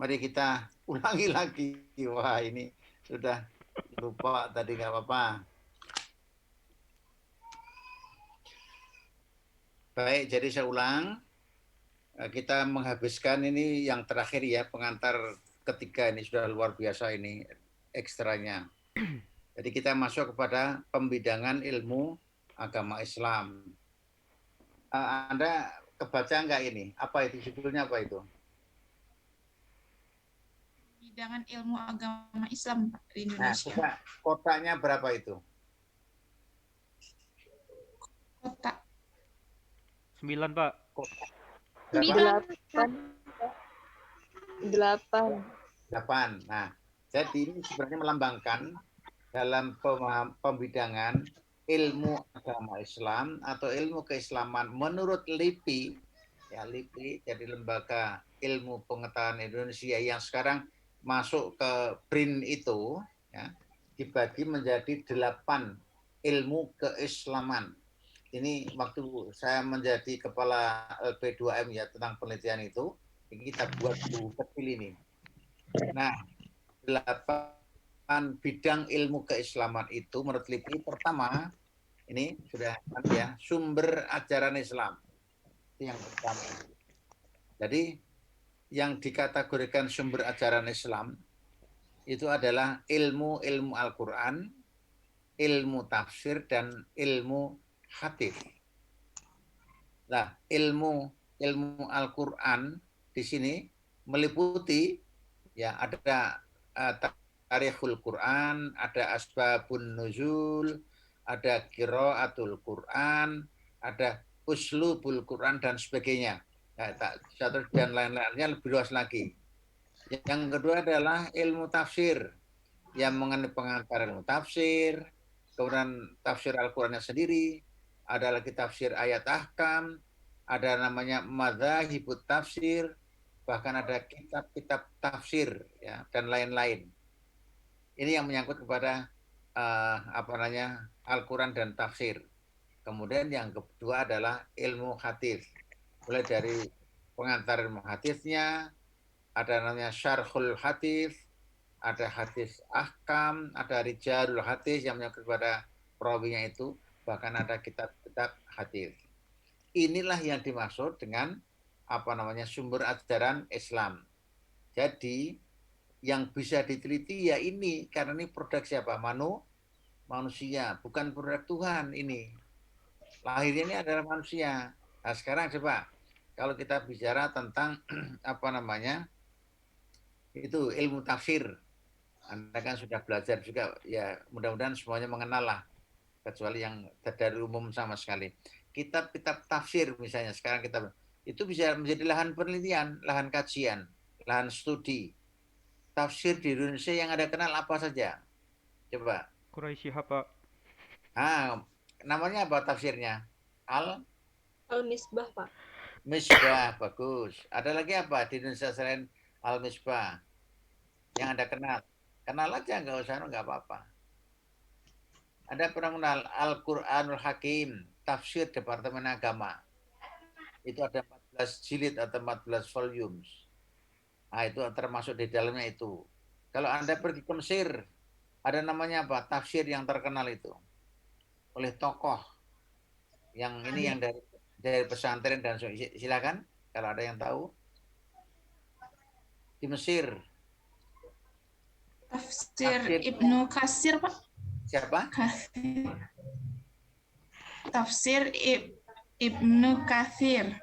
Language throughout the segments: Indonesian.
Mari kita ulangi lagi. Wah, ini sudah lupa tadi, nggak apa-apa. Baik, jadi saya ulang. Kita menghabiskan ini yang terakhir ya, pengantar ketiga ini sudah luar biasa ini ekstranya. Jadi kita masuk kepada pembidangan ilmu agama Islam. Anda kebaca nggak ini? Apa itu judulnya apa itu? Bidangan ilmu agama Islam di Nah, Indonesia. coba kotaknya berapa itu? Kotak 9, Pak. Kotak berapa? 8. 8. 8. Nah, jadi ini sebenarnya melambangkan dalam pembidangan ilmu agama Islam atau ilmu keislaman menurut LIPI, ya LIPI jadi Lembaga Ilmu Pengetahuan Indonesia yang sekarang masuk ke BRIN itu, ya, dibagi menjadi 8 ilmu keislaman. Ini waktu saya menjadi kepala LP2M ya tentang penelitian itu, kita buat buku kecil ini. Nah, 8 bidang ilmu keislaman itu menurut LIPI pertama, ini sudah ya, sumber ajaran Islam. Itu yang pertama. Jadi yang dikategorikan sumber ajaran Islam itu adalah ilmu Al-Quran, ilmu tafsir, dan ilmu hadis. Nah, ilmu Al-Quran di sini meliputi ya ada tarikhul Quran, ada asbabun nuzul, ada qiraatul Quran, ada uslubul Quran dan sebagainya. Dan lain-lainnya lebih luas lagi. Yang kedua adalah ilmu tafsir yang mengenai pengantar ilmu tafsir, kemudian tafsir Al-Qurannya sendiri, ada lagi tafsir ayat ahkam, ada namanya madzahibut tafsir, bahkan ada kitab-kitab tafsir ya dan lain-lain. Ini yang menyangkut kepada Al-Quran dan tafsir. Kemudian yang kedua adalah ilmu hadis, mulai dari pengantar ilmu hadisnya, ada namanya syarhul hadis, ada hadis ahkam, ada rijalul hadis yang menyangkut kepada perawinya itu, bahkan ada kitab-kitab hadis. Inilah yang dimaksud dengan sumber ajaran Islam. Jadi yang bisa diteliti ya ini, karena ini produk siapa? Manusia, bukan produk Tuhan ini. Lahirnya ini adalah manusia. Nah sekarang coba, kalau kita bicara tentang itu ilmu tafsir, Anda kan sudah belajar juga, ya mudah-mudahan semuanya mengenal lah, kecuali yang dari umum sama sekali. Kitab-kitab tafsir misalnya sekarang kita itu bisa menjadi lahan penelitian, lahan kajian, lahan studi. Tafsir di Indonesia yang Anda kenal apa saja? Coba. Quraisy Shihab, Pak. Namanya apa tafsirnya? Al-Misbah, Pak. Misbah, bagus. Ada lagi apa di Indonesia selain Al-Misbah yang Anda kenal? Kenal aja, nggak usah, nggak apa-apa. Ada pernah kenal Al-Quranul Hakim, tafsir Departemen Agama. Itu ada 14 jilid atau 14 volumes. Nah, itu termasuk di dalamnya itu. Kalau Anda pergi ke Mesir, ada namanya apa? Tafsir yang terkenal itu. Oleh tokoh. Yang ini yang dari pesantren dan silakan kalau ada yang tahu. Di Mesir. tafsir Ibnu Katsir, Pak. Siapa? Tafsir Ibnu Katsir.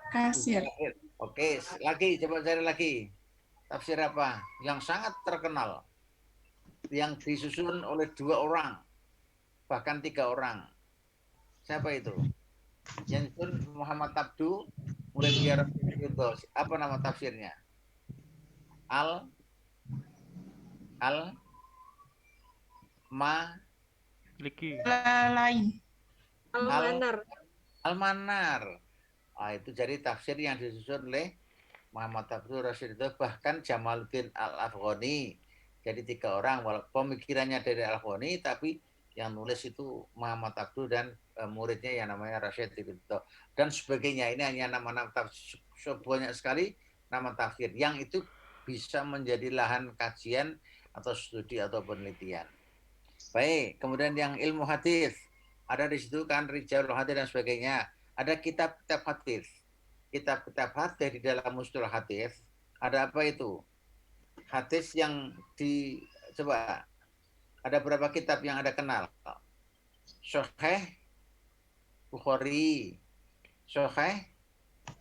Oke, lagi coba cari lagi. Tafsir apa? Yang sangat terkenal. Yang disusun oleh 2 orang. Bahkan 3 orang. Siapa itu? Yang disusun Muhammad Abdu, mulai biar apa nama tafsirnya? Lain. Al-Manar. Nah, itu jadi tafsir yang disusun oleh Muhammad Abdul Rasyid itu, bahkan Jamaluddin Al-Afghani. Jadi 3 orang, walaupun pemikirannya dari Al-Afghani, tapi yang nulis itu Muhammad Abdul dan muridnya yang namanya Rasyid itu dan sebagainya. Ini hanya nama-nama tafsir, banyak sekali nama tafsir. Yang itu bisa menjadi lahan kajian atau studi atau penelitian. Baik, kemudian yang ilmu hadis ada di situ kan rijalul hadis dan sebagainya. Ada kitab-kitab hadis. Kitab-kitab hadis di dalam mustalah hadis ada apa itu? Hadis yang coba ada berapa kitab yang ada kenal? Sahih Bukhari, Sahih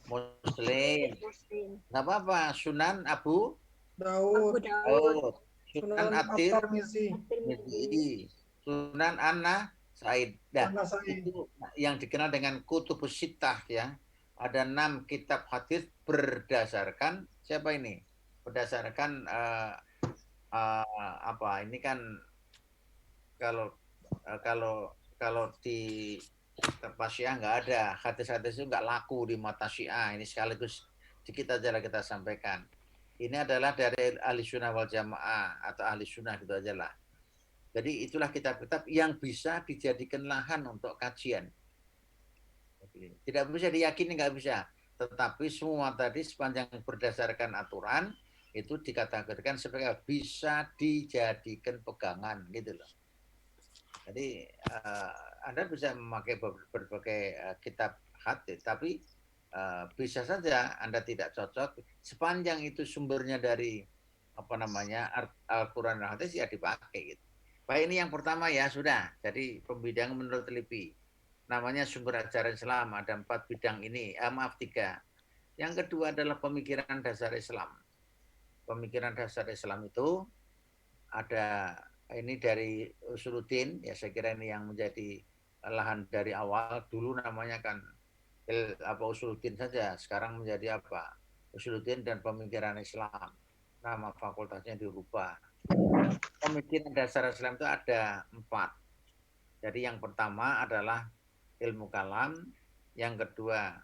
Muslim. Nggak apa-apa. Sunan Abu Daud, Daud. Sunan Sunan At-Tirmidzi. At-Tirmidzi, Sunan Anna Said. Nah, An-Nasai. itu yang dikenal dengan Kutubus Sittah ya. Ada 6 kitab hadis berdasarkan siapa ini? Berdasarkan apa? Ini kan kalau kalau di tempat Syiah nggak ada, hadis-hadis itu nggak laku di mata Syiah. Ini sekaligus sedikit aja lah kita sampaikan. Ini adalah dari ahli sunnah wal jamaah atau ahli sunnah gitu aja lah. Jadi itulah kitab-kitab yang bisa dijadikan lahan untuk kajian. Tidak bisa diyakini, nggak bisa. Tetapi semua tadi sepanjang berdasarkan aturan itu dikategorikan sebagai bisa dijadikan pegangan gitu loh. Jadi Anda bisa memakai berbagai kitab hadis, tapi bisa saja Anda tidak cocok sepanjang itu sumbernya dari apa namanya Al-Quran dan hadis ya dipakai gitu. Baik, ini yang pertama ya sudah. Jadi pembidangan menurut LIPI namanya sumber ajaran Islam, ada 4 bidang ini, maaf 3. Yang kedua adalah pemikiran dasar Islam. Pemikiran dasar Islam itu ada ini dari Usuluddin, ya saya kira ini yang menjadi lahan dari awal. Dulu namanya kan Usuluddin saja, sekarang menjadi apa? Usuluddin dan pemikiran Islam. Nama fakultasnya dirubah. Pemikiran dasar Islam itu ada 4. Jadi yang pertama adalah ilmu kalam, yang kedua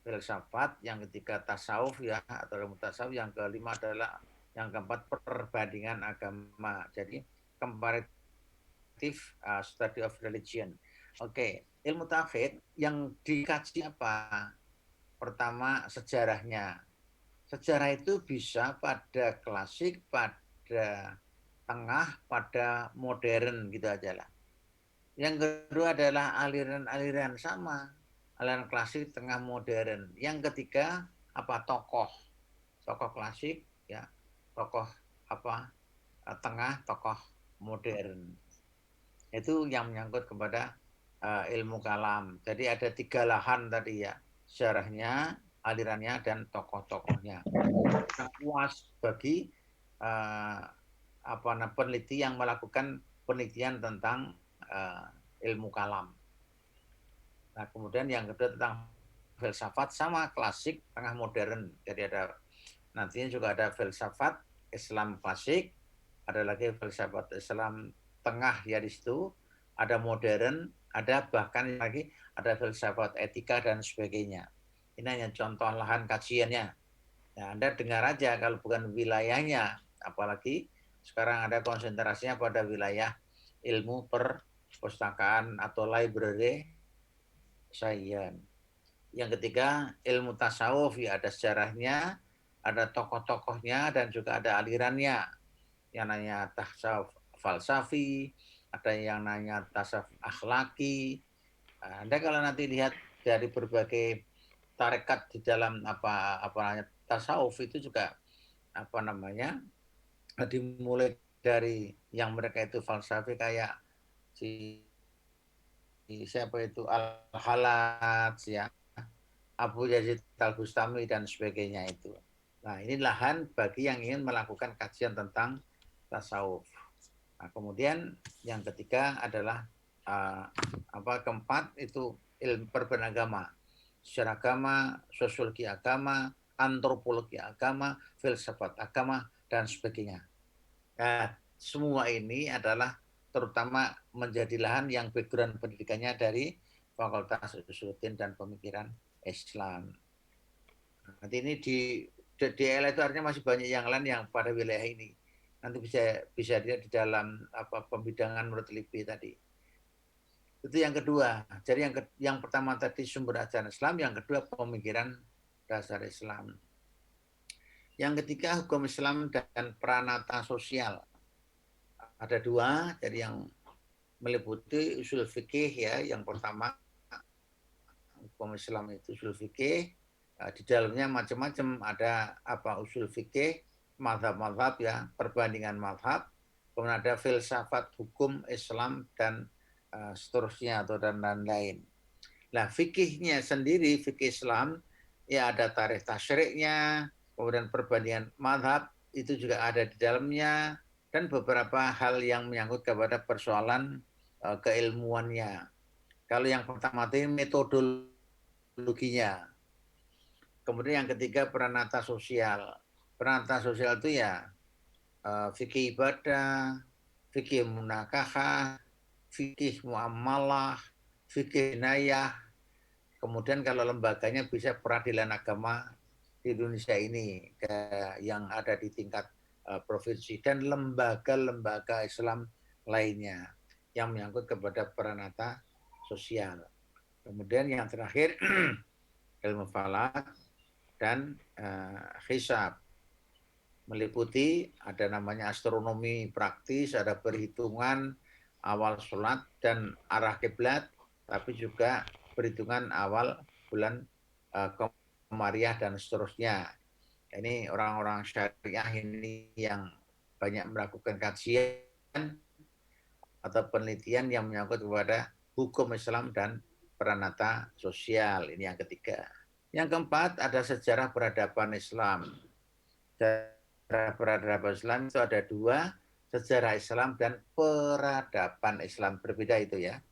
filsafat, yang ketiga tasawuf ya atau ilmu tasawuf, yang kelima adalah yang keempat perbandingan agama. Jadi comparative study of religion. Oke, ilmu tauhid yang dikaji apa? Pertama sejarahnya. Sejarah itu bisa pada klasik, pada tengah, pada modern gitu aja lah. Yang kedua adalah aliran-aliran sama, aliran klasik, tengah, modern. Yang ketiga apa? Tokoh klasik ya, tokoh apa? Tengah, tokoh modern. Itu yang menyangkut kepada ilmu kalam. Jadi ada 3 lahan tadi ya, sejarahnya, alirannya, dan tokoh-tokohnya. Yang puas bagi peneliti yang melakukan penelitian tentang ilmu kalam. Nah, kemudian yang kedua tentang filsafat sama klasik, tengah, modern. Jadi ada nantinya juga ada filsafat Islam klasik, ada lagi filsafat Islam tengah ya di situ, ada modern, ada bahkan lagi ada filsafat etika dan sebagainya. Ini hanya contoh lahan kajiannya. Nah, Anda dengar aja kalau bukan wilayahnya, apalagi sekarang ada konsentrasinya pada wilayah ilmu perpustakaan atau library science. Yang ketiga ilmu tasawuf ya, ada sejarahnya, ada tokoh-tokohnya, dan juga ada alirannya. Yang namanya tasawuf falsafi, ada yang namanya tasawuf akhlaki. Anda kalau nanti lihat dari berbagai tarekat di dalam tasawuf itu juga dimulai dari yang mereka itu falsafi kayak siapa itu Al-Halat ya, Abu Yazid Al-Bustami dan sebagainya itu. Nah, ini lahan bagi yang ingin melakukan kajian tentang tasawuf. Nah, kemudian yang ketiga adalah keempat itu ilmu perbedaan agama, sejarah agama, sosiologi agama, antropologi agama, filsafat agama, dan sebagainya. Nah, semua ini adalah terutama menjadi lahan yang background pendidikannya dari Fakultas Usuluddin dan Pemikiran Islam. Nanti ini di DL itu artinya masih banyak yang lain yang pada wilayah ini. Nanti bisa dilihat di dalam pembidangan menurut LIPI tadi. Itu yang kedua. Jadi yang pertama tadi sumber ajaran Islam, yang kedua pemikiran dasar Islam. Yang ketiga hukum Islam dan pranata sosial. Ada dua, jadi yang meliputi usul fikih ya. Yang pertama hukum Islam itu usul fikih. Di dalamnya macam-macam, ada apa usul fikih, mazhab-mazhab ya, perbandingan mazhab. Kemudian ada filsafat hukum Islam dan seterusnya atau dan lain-lain. Nah, fikihnya sendiri, fikih Islam, ya ada tarikh tasyriknya, kemudian perbandingan madhab, itu juga ada di dalamnya, dan beberapa hal yang menyangkut kepada persoalan keilmuannya. Kalau yang pertama itu metodologinya. Kemudian yang ketiga pranata sosial. Pranata sosial itu ya fikih ibadah, fikih munakahah, fikih muamalah, fikih nayah. Kemudian kalau lembaganya bisa peradilan agama di Indonesia ini yang ada di tingkat provinsi dan lembaga-lembaga Islam lainnya yang menyangkut kepada pranata sosial. Kemudian yang terakhir ilmu falak dan hisab, meliputi ada namanya astronomi praktis, ada perhitungan awal sholat dan arah kiblat, tapi juga perhitungan awal bulan Komariah dan seterusnya. Ini orang-orang syariah ini yang banyak melakukan kajian atau penelitian yang menyangkut kepada hukum Islam dan pranata sosial. Ini yang ketiga. Yang keempat ada sejarah peradaban Islam. Sejarah peradaban Islam itu ada dua, sejarah Islam dan peradaban Islam, berbeda itu ya.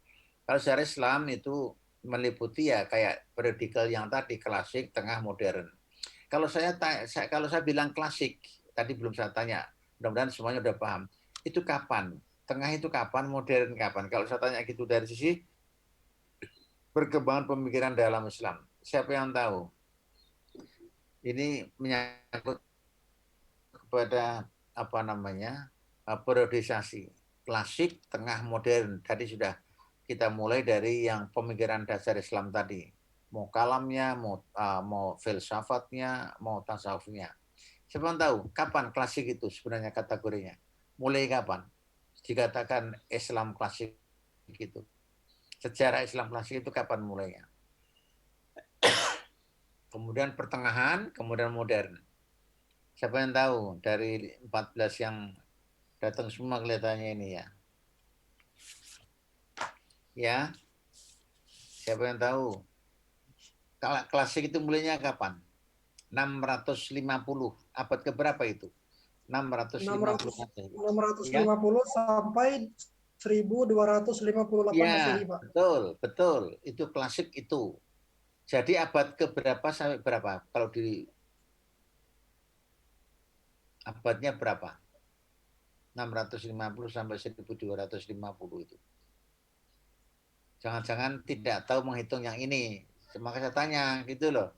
Kalau sejarah Islam itu meliputi ya kayak periodikal yang tadi, klasik, tengah, modern. Kalau saya bilang klasik, tadi belum saya tanya, mudah-mudahan semuanya udah paham. Itu kapan? Tengah itu kapan? Modern kapan? Kalau saya tanya gitu dari sisi perkembangan pemikiran dalam Islam, siapa yang tahu? Ini menyangkut kepada apa namanya periodisasi klasik, tengah, modern. Tadi sudah kita mulai dari yang pemikiran dasar Islam tadi, mau kalamnya, mau filsafatnya, mau tasawufnya. Siapa yang tahu kapan klasik itu sebenarnya kategorinya? Mulai kapan dikatakan Islam klasik itu? Sejarah Islam klasik itu kapan mulainya? Kemudian pertengahan, kemudian modern. Siapa yang tahu dari 14 yang datang semua kelihatannya ini ya? Ya, siapa yang tahu? Kalau klasik itu mulainya kapan? 650. Abad keberapa itu? 650 sampai 1258 Masehi, ya, Pak. betul. Itu klasik itu. Jadi abad keberapa sampai berapa? Kalau di abadnya berapa? 650 sampai 1250 itu. Jangan-jangan tidak tahu menghitung yang ini. Maka saya tanya gitu loh.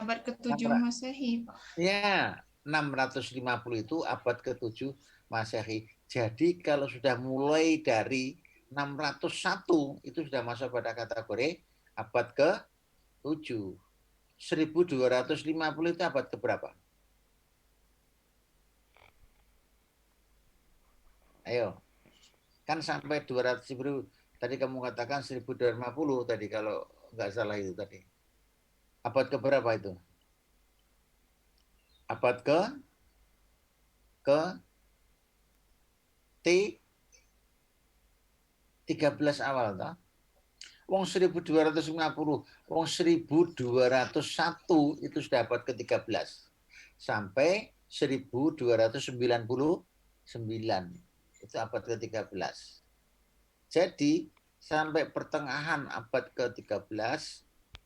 Abad ke-7 Masehi, Pak. Ya, 650 itu abad ke-7 Masehi. Jadi kalau sudah mulai dari 601 itu sudah masuk pada kategori abad ke-7. 1250 itu abad keberapa? Ayo. Kan sampai 200.000 tadi kamu katakan 1250 tadi kalau nggak salah itu tadi. Abad keberapa itu? Abad ke T13 awal toh. Wong 1250, wong 1201 itu sudah abad ke-13 sampai 1299 itu abad ke-13. Jadi sampai pertengahan abad ke-13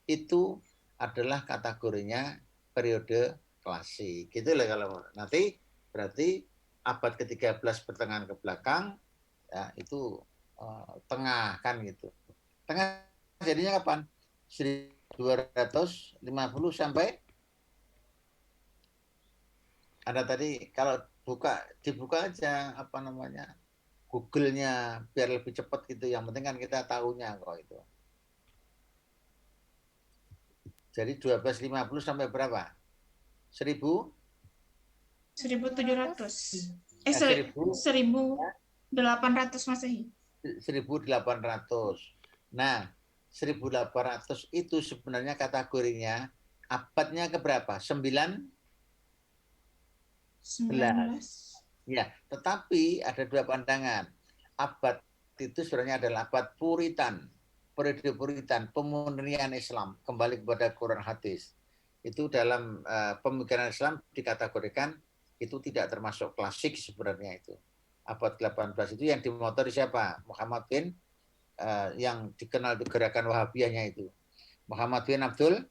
itu adalah kategorinya periode klasik. Gitu lah kalau nanti berarti abad ke-13 pertengahan ke belakang ya itu tengah kan gitu. Tengah jadinya kapan? 1250 sampai ada tadi kalau dibuka aja apa namanya Google-nya biar lebih cepat gitu. Yang penting kan kita tahunya kok itu. Jadi 1250 sampai berapa? 1000 1700. Ya, 1800 Masehi. 1800. Nah, 1800 itu sebenarnya kategorinya abadnya keberapa? 9? 19. Ya, tetapi ada dua pandangan. Abad itu sebenarnya adalah abad Puritan, periode Puritan, pemurnian Islam, kembali kepada Quran hadis. Itu dalam pemikiran Islam dikategorikan itu tidak termasuk klasik sebenarnya itu. Abad 18 itu yang dimotori siapa? Muhammad bin yang dikenal di gerakan Wahabiyahnya itu. Muhammad bin Abdul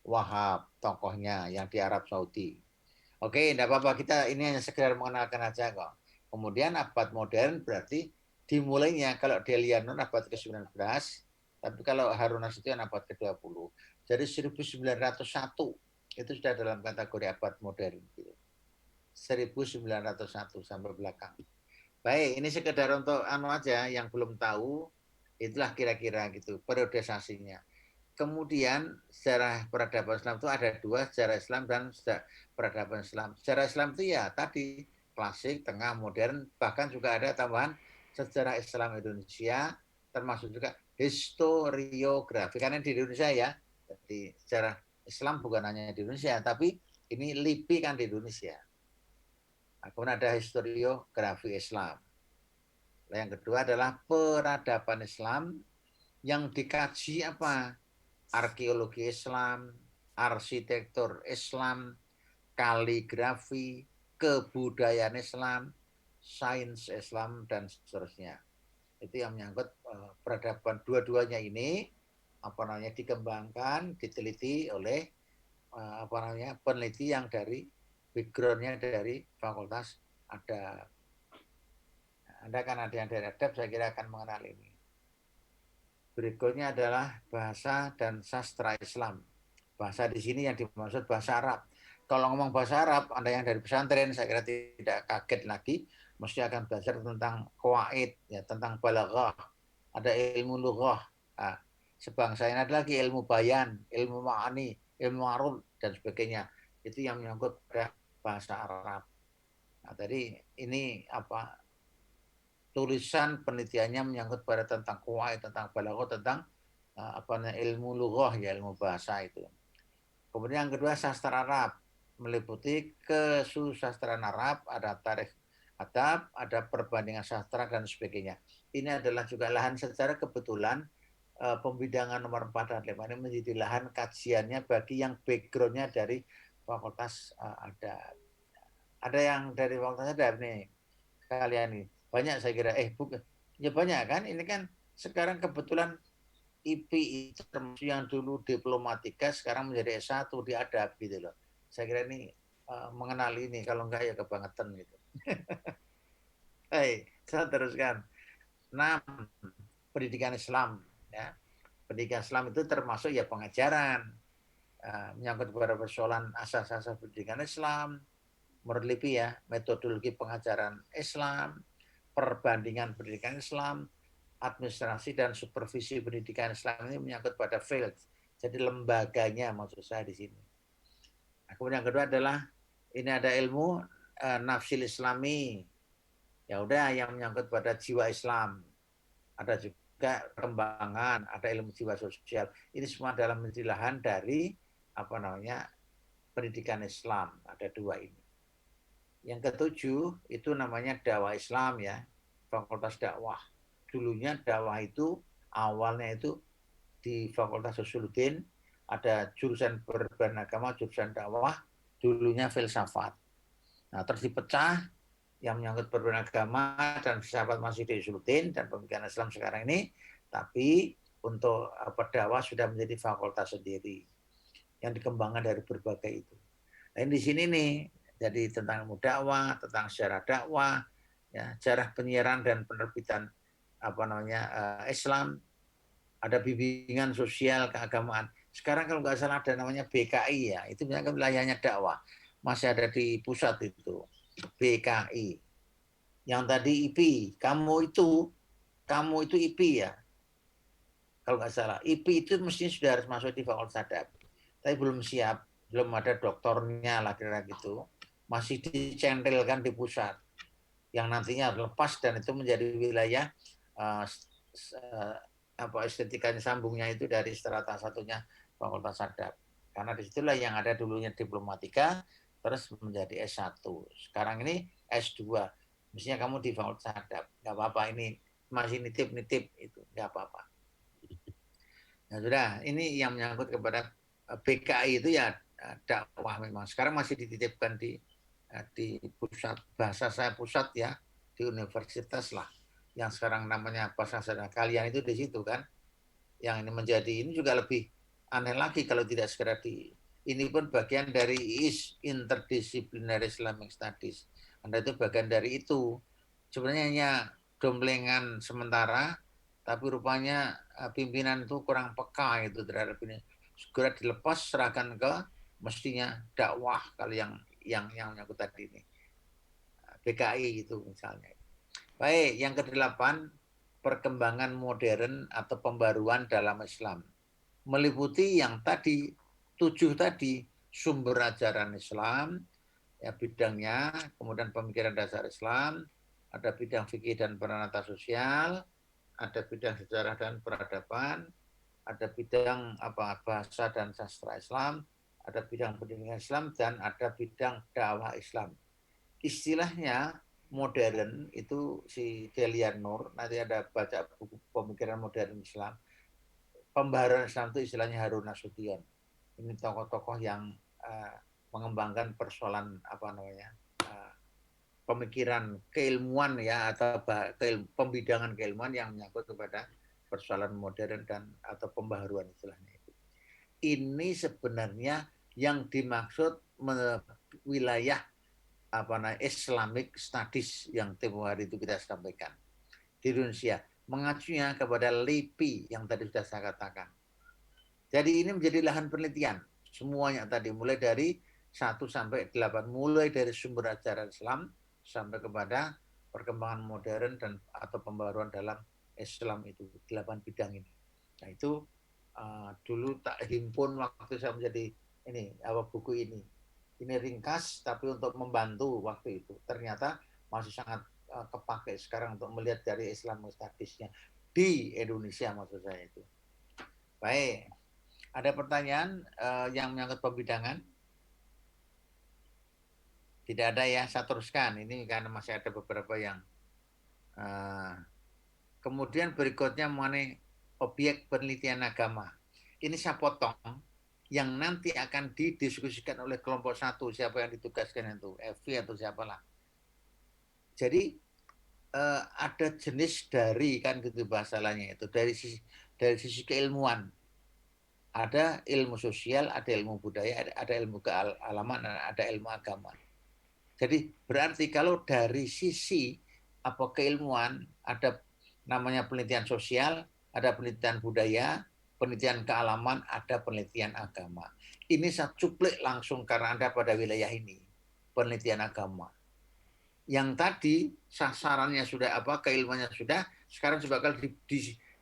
Wahab, tokohnya yang di Arab Saudi. Oke, tidak apa-apa, kita ini hanya sekedar mengenalkan aja kok. Kemudian abad modern berarti dimulainya kalau Delianon abad ke-19, tapi kalau Harun Nasution abad ke-20. Jadi 1901 itu sudah dalam kategori abad modern. 1901 sampai belakang. Baik, ini sekedar untuk aja yang belum tahu, itulah kira-kira gitu periodisasinya. Kemudian sejarah peradaban Islam itu ada dua, sejarah Islam dan sejarah peradaban Islam. Sejarah Islam itu ya tadi klasik, tengah, modern, bahkan juga ada tambahan sejarah Islam Indonesia, termasuk juga historiografi. Karena di Indonesia ya, jadi sejarah Islam bukan hanya di Indonesia, tapi ini LIPI kan di Indonesia. Kemudian ada historiografi Islam. Yang kedua adalah peradaban Islam yang dikaji apa? Arkeologi Islam, arsitektur Islam, kaligrafi, kebudayaan Islam, sains Islam, dan seterusnya. Itu yang menyangkut peradaban. Dua-duanya ini dikembangkan, diteliti oleh peneliti yang dari background-nya dari fakultas adab. Anda kan ada yang dari adab, saya kira akan mengenal ini. Berikutnya adalah bahasa dan sastra Islam. Bahasa di sini yang dimaksud bahasa Arab. Kalau ngomong bahasa Arab, Anda yang dari pesantren, saya kira tidak kaget lagi, mesti akan belajar tentang qawaid, ya, tentang balaghah, ada ilmu lughah. Nah, sebangsa ini ada lagi ilmu bayan, ilmu ma'ani, ilmu arud, dan sebagainya. Itu yang menyangkut pada bahasa Arab. Nah, tadi ini tulisan penelitiannya menyangkut pada tentang qawaid, tentang balaghah, tentang ilmu lughah, ya, ilmu bahasa itu. Kemudian yang kedua sastra Arab, meliputi kesusastraan Arab, ada tarikh adab, ada perbandingan sastra dan sebagainya. Ini adalah juga lahan secara kebetulan pembidangan nomor 4 dan 5 ini menjadi lahan kajiannya bagi yang background-nya dari fakultas adab. Ada yang dari fakultas adab nih, kalian nih. Banyak saya kira, bukan. Ya banyak kan, ini kan sekarang kebetulan IP itu termasuk yang dulu diplomatika, sekarang menjadi S1 di adab gitu loh. Saya kira ini mengenal ini, kalau enggak ya kebangetan gitu. Saya teruskan. 6. Pendidikan Islam. Ya. Pendidikan Islam itu termasuk ya pengajaran, menyangkut kepada persoalan asas-asas pendidikan Islam, menurut LIPI ya, metodologi pengajaran Islam, perbandingan pendidikan Islam, administrasi dan supervisi pendidikan Islam ini menyangkut pada field. Jadi lembaganya maksud saya di sini. Nah, kemudian yang kedua adalah ini ada ilmu nafsil Islami. Ya udah yang menyangkut pada jiwa Islam. Ada juga perkembangan, ada ilmu jiwa sosial. Ini semua dalam lahan dari pendidikan Islam. Ada dua ini. Yang ketujuh itu namanya dakwah Islam ya, fakultas dakwah. Dulunya dakwah itu awalnya itu di Fakultas Usuluddin ada jurusan beragama, jurusan dakwah, dulunya filsafat. Nah, terus dipecah yang menyangkut beragama dan filsafat masih di Usuluddin dan pemikiran Islam sekarang ini, tapi untuk dakwah sudah menjadi fakultas sendiri yang dikembangkan dari berbagai itu. Nah, di sini nih jadi tentang ilmu dakwah, tentang sejarah dakwah, ya, sejarah penyiaran dan penerbitan Islam, ada bimbingan sosial keagamaan. Sekarang kalau nggak salah ada namanya BKI ya, itu wilayahnya dakwah, masih ada di pusat itu BKI. Yang tadi IP, kamu itu IP ya, kalau nggak salah. IP itu mestinya sudah harus masuk di fakultas adab, tapi belum siap, belum ada doktornya lah kira-kira gitu. masih dicentilkan di pusat, yang nantinya lepas dan itu menjadi wilayah estetikanya sambungnya itu dari strata satunya Fakultas Adab. Karena disitulah yang ada dulunya Diplomatika, terus menjadi S1. Sekarang ini S2. Mestinya kamu di Fakultas Adab. Nggak apa-apa, ini masih nitip-nitip, itu nggak apa-apa. Nah sudah, ini yang menyangkut kepada BKI itu ya dakwah memang. Sekarang masih dititipkan di pusat, bahasa saya pusat ya, di universitas lah. Yang sekarang namanya bahasa saya, kalian itu di situ kan. Yang ini menjadi, ini juga lebih aneh lagi kalau tidak segera ini pun bagian dari IIS, Interdisciplinary Islamic Studies. Anda itu bagian dari itu. Sebenarnya hanya domblengan sementara, tapi rupanya pimpinan itu kurang peka itu terhadap ini. Segera dilepas, serahkan ke mestinya dakwah kalau yang menyangkut tadi ini. BKI itu misalnya. Baik, yang kedelapan, perkembangan modern atau pembaruan dalam Islam. Meliputi yang tadi, 7 tadi, sumber ajaran Islam, ya bidangnya, kemudian pemikiran dasar Islam, ada bidang fikih dan peranata sosial, ada bidang sejarah dan peradaban, ada bidang bahasa dan sastra Islam, ada bidang pendidikan Islam, dan ada bidang dakwah Islam. Istilahnya modern itu si Delian Nur, nanti ada baca buku pemikiran modern Islam. Pembaharuan Islam itu istilahnya Harun Nasution. Ini tokoh-tokoh yang mengembangkan persoalan pemikiran keilmuan ya, atau pembidangan keilmuan yang menyangkut kepada persoalan modern dan atau pembaharuan istilahnya itu. Ini sebenarnya yang dimaksud wilayah Islamic Studies yang tempo hari itu kita sampaikan di Indonesia, mengacunya kepada LIPI yang tadi sudah saya katakan. Jadi ini menjadi lahan penelitian semuanya tadi, mulai dari 1 sampai 8, mulai dari sumber ajaran Islam sampai kepada perkembangan modern dan atau pembaruan dalam Islam itu 8 bidang ini. Nah itu dulu tak himpun waktu saya menjadi buku ini. Ini ringkas tapi untuk membantu waktu itu. Ternyata masih sangat kepakai sekarang untuk melihat dari Islam Studies-nya di Indonesia maksud saya itu. Baik. Ada pertanyaan yang menyangkut pembidangan? Tidak ada ya, saya teruskan. Ini karena masih ada beberapa yang kemudian berikutnya mengenai objek penelitian agama. Ini saya potong yang nanti akan didiskusikan oleh kelompok 1, siapa yang ditugaskan itu, FV atau siapalah. Jadi ada jenis dari kan gitu bahasanya itu, dari sisi keilmuan. Ada ilmu sosial, ada ilmu budaya, ada ilmu kealaman, ada ilmu agama. Jadi berarti kalau dari sisi keilmuan ada namanya penelitian sosial, ada penelitian budaya, penelitian kealaman, ada penelitian agama. Ini saya cuplik langsung karena Anda pada wilayah ini, penelitian agama. Yang tadi sasarannya sudah keilmuannya sudah, sekarang bakal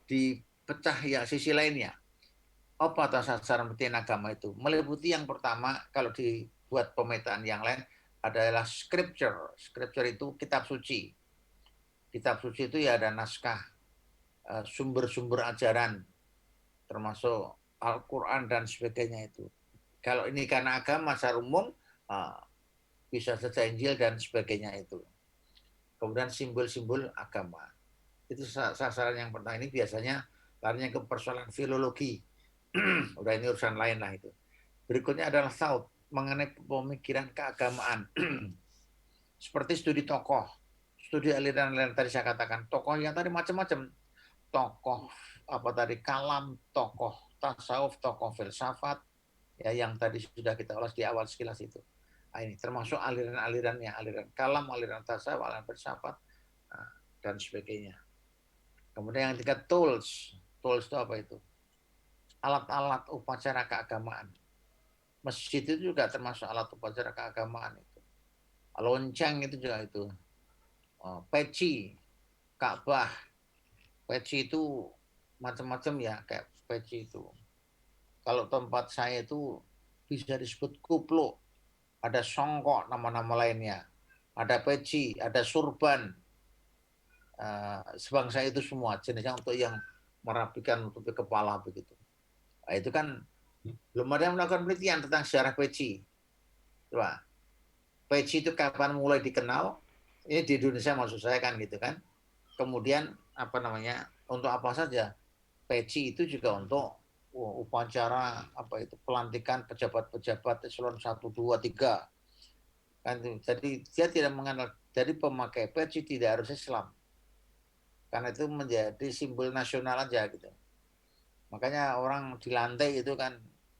dipecah ya sisi lainnya. Apa sasaran penelitian agama itu? Meliputi yang pertama, kalau dibuat pemetaan yang lain, adalah scripture. Scripture itu kitab suci. Kitab suci itu ya ada naskah, sumber-sumber ajaran, termasuk Al-Quran dan sebagainya itu. Kalau ini karena agama secara umum, bisa saja Injil dan sebagainya itu. Kemudian simbol-simbol agama. Itu sasaran yang pertama. Ini biasanya larinya ke persoalan filologi. Udah ini urusan lain lah itu. Berikutnya adalah thought, mengenai pemikiran keagamaan. Seperti studi tokoh, studi aliran-aliran tadi saya katakan. Tokoh yang tadi macam-macam. Tokoh kalam, tokoh tasawuf, tokoh filsafat, ya yang tadi sudah kita ulas di awal sekilas itu. Nah, ini termasuk aliran-alirannya, aliran kalam, aliran tasawuf, aliran filsafat, dan sebagainya. Kemudian yang ketiga tools. Tools itu apa itu? Alat-alat upacara keagamaan. Masjid itu juga termasuk alat upacara keagamaan itu. Lonceng itu juga itu. Peci, Ka'bah. Peci itu macam-macam ya, kayak peci itu. Kalau tempat saya itu bisa disebut kupluk. ada songkok, nama-nama lainnya, ada peci, ada surban, sebangsa itu semua jenisnya untuk yang merapikan tutupi kepala begitu. Nah, itu kan belum ada yang melakukan penelitian tentang sejarah peci. Coba, peci itu kapan mulai dikenal? Ini di Indonesia maksud saya kan gitu kan. Kemudian apa namanya? Untuk apa saja? Peci itu juga untuk upacara apa itu pelantikan pejabat-pejabat eselon 1 2 3 kan. Jadi dia tidak mengenal, jadi pemakai peci tidak harus Islam. Karena itu menjadi simbol nasional aja gitu. Makanya orang di lantai itu kan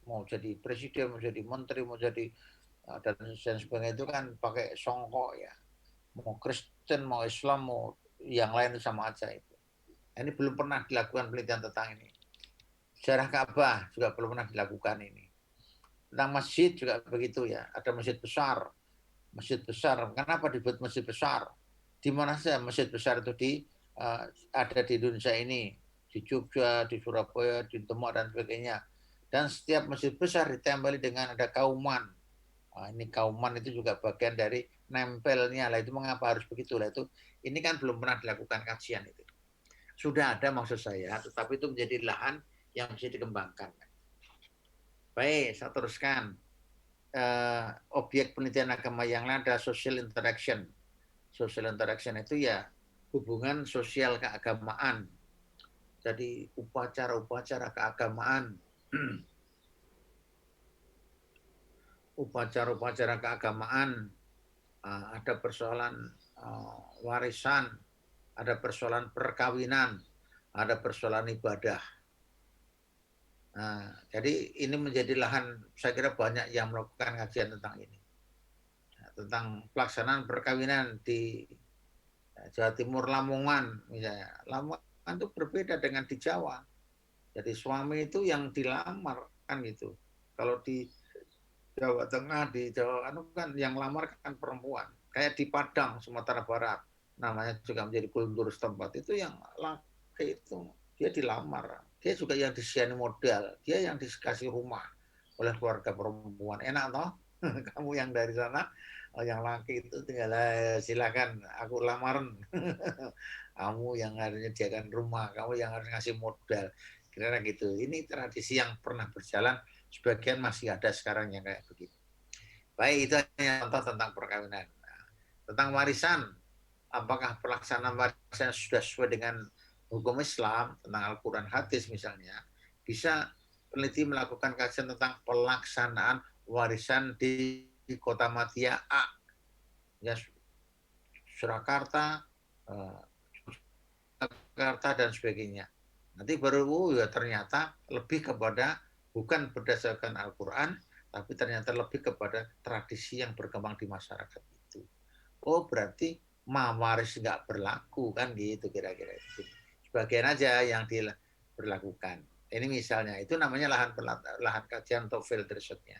mau jadi presiden, mau jadi menteri, mau jadi dan sebagainya itu kan pakai songkok ya. Mau Kristen, mau Islam, mau yang lain itu sama aja itu. Ini belum pernah dilakukan penelitian tentang ini. Sejarah Ka'bah juga belum pernah dilakukan ini. Tentang masjid juga begitu ya. Ada masjid besar. Masjid besar. Kenapa dibuat masjid besar? Di mana saja masjid besar itu ada di Indonesia ini, di Jogja, di Surabaya, di Demak dan sebagainya. Dan setiap masjid besar ditempeli dengan ada kauman. Nah, ini kauman itu juga bagian dari nempelnya lah. Itu mengapa harus begitu lah itu. Ini kan belum pernah dilakukan kajian itu. Sudah ada maksud saya, tetapi itu menjadi lahan yang bisa dikembangkan. Baik, saya teruskan. Objek penelitian agama yang lain ada social interaction. Social interaction itu ya hubungan sosial keagamaan. Jadi upacara-upacara keagamaan, upacara-upacara keagamaan, ada persoalan warisan, ada persoalan perkawinan, ada persoalan ibadah. Nah, jadi ini menjadi lahan, saya kira banyak yang melakukan kajian tentang ini. Nah, tentang pelaksanaan perkawinan di Jawa Timur, Lamongan misalnya. Lamongan itu berbeda dengan di Jawa. Jadi suami itu yang dilamar kan gitu. Kalau di Jawa Tengah, di Jawa kan yang lamar kan perempuan. Kayak di Padang, Sumatera Barat, namanya juga menjadi kultur setempat. Itu yang laki itu dia dilamar. Dia juga yang disediakan modal. Dia yang dikasih rumah oleh keluarga perempuan. Enak toh? Kamu yang dari sana, yang laki itu tinggal silakan aku lamaran. Kamu yang harus menyediakan rumah, kamu yang harus ngasih modal. Kira-kira gitu. Ini tradisi yang pernah berjalan, sebagian masih ada sekarang yang kayak begitu. Baik, itu hanya contoh tentang perkawinan. Tentang warisan, apakah pelaksanaan warisan sudah sesuai dengan hukum Islam, tentang Al-Quran hadis misalnya, bisa peneliti melakukan kajian tentang pelaksanaan warisan di Kota Madia A, ya, Surakarta, Jakarta dan sebagainya. Nanti baru ya ternyata lebih kepada bukan berdasarkan Al-Quran, tapi ternyata lebih kepada tradisi yang berkembang di masyarakat itu. Oh berarti mawaris nggak berlaku kan gitu kira-kira. Sebagian aja yang diberlakukan. Ini misalnya itu namanya lahan kajian untuk field research-nya.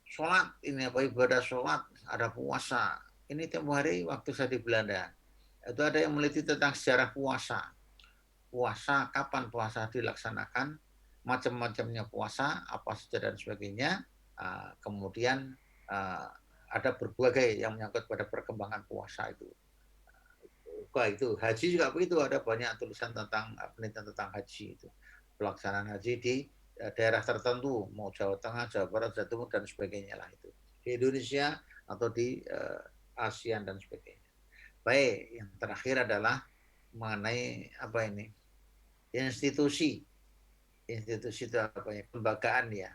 Sholat ini apa ibadah sholat, ada puasa. Ini tempoh hari waktu saya di Belanda itu ada yang meneliti tentang sejarah puasa. Puasa, kapan puasa dilaksanakan, macam-macamnya puasa, apa saja dan sebagainya. Kemudian ada berbagai yang menyangkut pada perkembangan puasa itu. Itu haji juga begitu, ada banyak tulisan tentang penelitian tentang haji itu. Pelaksanaan haji di daerah tertentu, mau Jawa Tengah, Jawa Barat, Jawa Timur dan sebagainya lah itu. Di Indonesia atau di ASEAN dan sebagainya. Baik, yang terakhir adalah mengenai apa ini? Institusi. Institusi itu apa ya? Kelembagaan ya.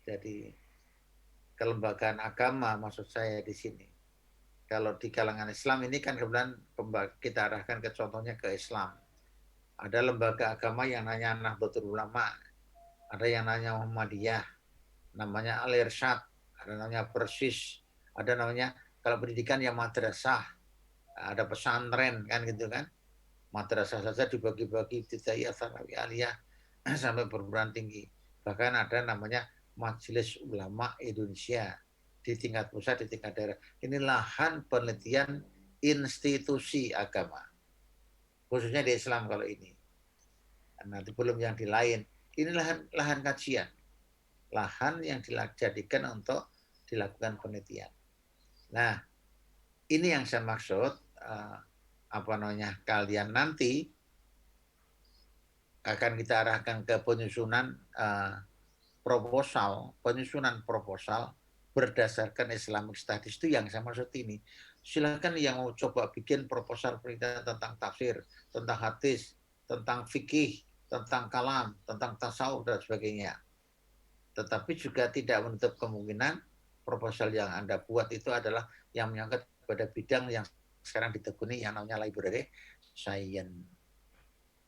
Jadi kelembagaan agama maksud saya di sini. Kalau di kalangan Islam ini kan kemudian kita arahkan ke contohnya ke Islam. Ada lembaga agama yang namanya Nahdlatul Ulama, ada yang namanya Muhammadiyah, namanya Al-Irsyad, ada namanya Persis, ada namanya kalau pendidikan yang madrasah, ada pesantren kan gitu kan. Madrasah saja dibagi-bagi ibtidaiyah, tsanawiyah, aliyah sampai perguruan tinggi. Bahkan ada namanya Majelis Ulama Indonesia di tingkat pusat, di tingkat daerah. Ini lahan penelitian institusi agama. Khususnya di Islam kalau ini. Nanti belum yang di lain. Ini lahan kajian. Lahan yang dijadikan untuk dilakukan penelitian. Nah, ini yang saya maksud, kalian nanti akan kita arahkan ke penyusunan penyusunan proposal berdasarkan Islamic Studies. Itu yang saya maksud ini. Silakan yang mau coba bikin proposal penelitian tentang tafsir, tentang hadis, tentang fikih, tentang kalam, tentang tasawuf dan sebagainya. Tetapi juga tidak menutup kemungkinan proposal yang Anda buat itu adalah yang menyangkut pada bidang yang sekarang ditekuni yang namanya library science.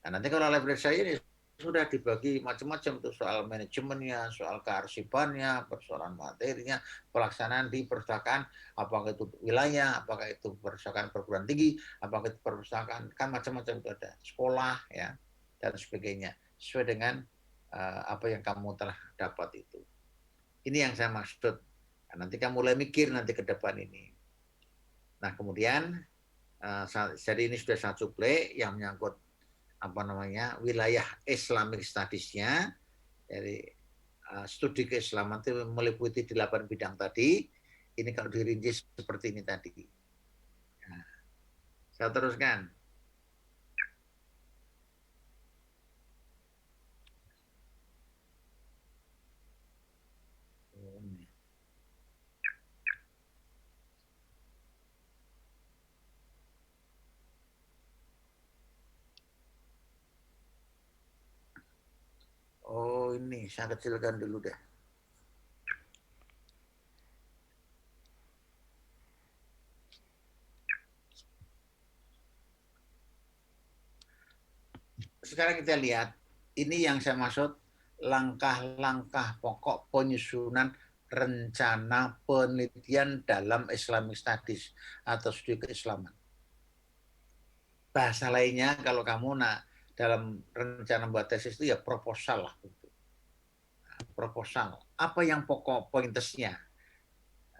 Nah, nanti kalau library science sudah dibagi macam-macam tuh, soal manajemennya, soal kearsipannya, persoalan materinya, pelaksanaan di perpustakaan, apakah itu wilayah, apakah itu perpustakaan perguruan tinggi, apakah itu perpustakaan, kan macam-macam itu ada, sekolah ya dan sebagainya, sesuai dengan apa yang kamu telah dapat itu. Ini yang saya maksud. Nah, nanti kamu mulai mikir nanti ke depan ini. Nah, kemudian jadi ini sudah satu play yang menyangkut wilayah Islamic Studies-nya. Jadi studi keislaman itu meliputi 8 bidang tadi. Ini kalau dirinci seperti ini tadi. Nah, saya teruskan. Oh, ini saya kecilkan dulu deh. Sekarang kita lihat, ini yang saya maksud langkah-langkah pokok penyusunan rencana penelitian dalam Islamic Studies atau studi keislaman. Bahasa lainnya kalau kamu dalam rencana buat tesis itu ya proposal lah. Proposal. Apa yang pokok pointersnya?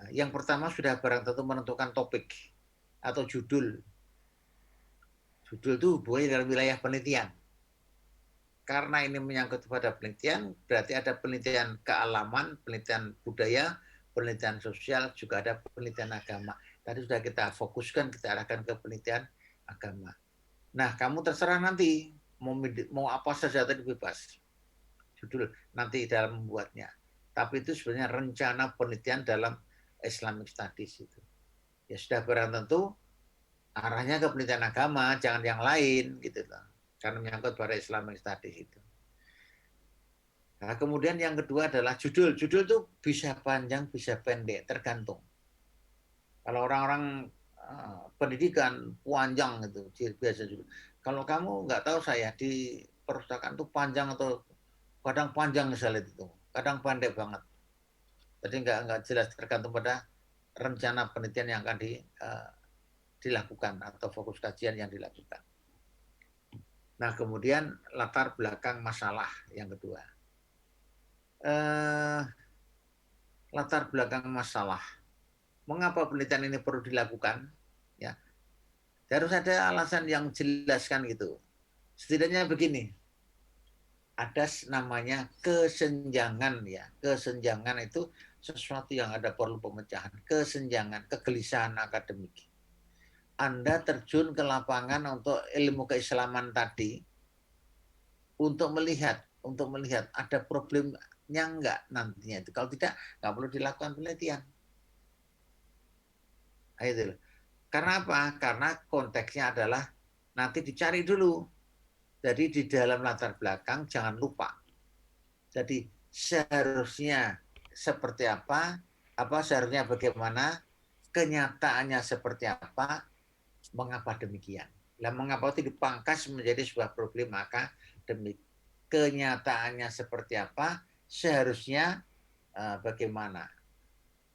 Yang pertama sudah barang tentu menentukan topik atau judul. Judul itu hubungannya dalam wilayah penelitian. Karena ini menyangkut pada penelitian, berarti ada penelitian kealaman, penelitian budaya, penelitian sosial, juga ada penelitian agama. Tadi sudah kita fokuskan, kita arahkan ke penelitian agama. Nah, kamu terserah nanti mau apa saja tadi bebas. Judul nanti dalam membuatnya. Tapi itu sebenarnya rencana penelitian dalam Islamic Studies itu. Ya sudah barang tentu arahnya ke penelitian agama, jangan yang lain gitu loh. Karena menyangkut pada Islamic Studies itu. Nah, kemudian yang kedua adalah judul. Judul itu bisa panjang, bisa pendek, tergantung. Kalau orang-orang pendidikan panjang itu biasa juga. Kalau kamu nggak tahu saya di perpustakaan itu panjang atau kadang panjang misalnya itu, kadang pendek banget. Jadi nggak jelas, tergantung pada rencana penelitian yang akan dilakukan atau fokus kajian yang dilakukan. Nah, kemudian latar belakang masalah yang kedua. Latar belakang masalah. Mengapa penelitian ini perlu dilakukan? Ya, harus ada alasan yang jelaskan gitu. Setidaknya begini, ada namanya kesenjangan ya. Kesenjangan itu sesuatu yang ada perlu pemecahan. Kesenjangan, kegelisahan akademik. Anda terjun ke lapangan untuk ilmu keislaman tadi untuk melihat ada problemnya enggak nantinya itu. Kalau tidak, nggak perlu dilakukan penelitian. Nah, itu. Karena apa? Karena konteksnya adalah nanti dicari dulu. Jadi di dalam latar belakang jangan lupa. Jadi seharusnya seperti apa seharusnya bagaimana, kenyataannya seperti apa, mengapa demikian. Nah, mengapa itu dipangkas menjadi sebuah problem akademik. Kenyataannya seperti apa, seharusnya bagaimana.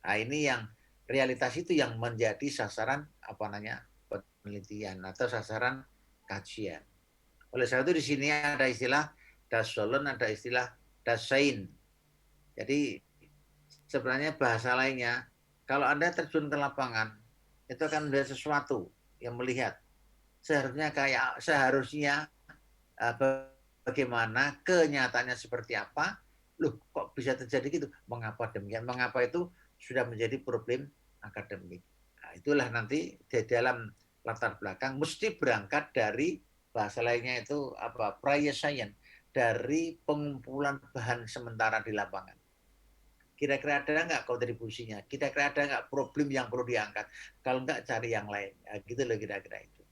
Nah, ini yang realitas itu yang menjadi sasaran penelitian atau sasaran kajian. Oleh sebab itu di sini ada istilah dasolun, ada istilah dasain. Jadi sebenarnya bahasa lainnya, kalau Anda terjun ke lapangan, itu akan melihat sesuatu yang melihat. Seharusnya bagaimana, kenyataannya seperti apa. Loh, kok bisa terjadi gitu? Mengapa demikian? Mengapa itu sudah menjadi problem akademik. Nah, itulah nanti di dalam latar belakang mesti berangkat dari bahasa lainnya itu apa, prior science, dari pengumpulan bahan sementara di lapangan. Kira-kira ada nggak kontribusinya? Kira-kira ada nggak problem yang perlu diangkat? Kalau nggak cari yang lain. Nah, gitu loh kira-kira itu.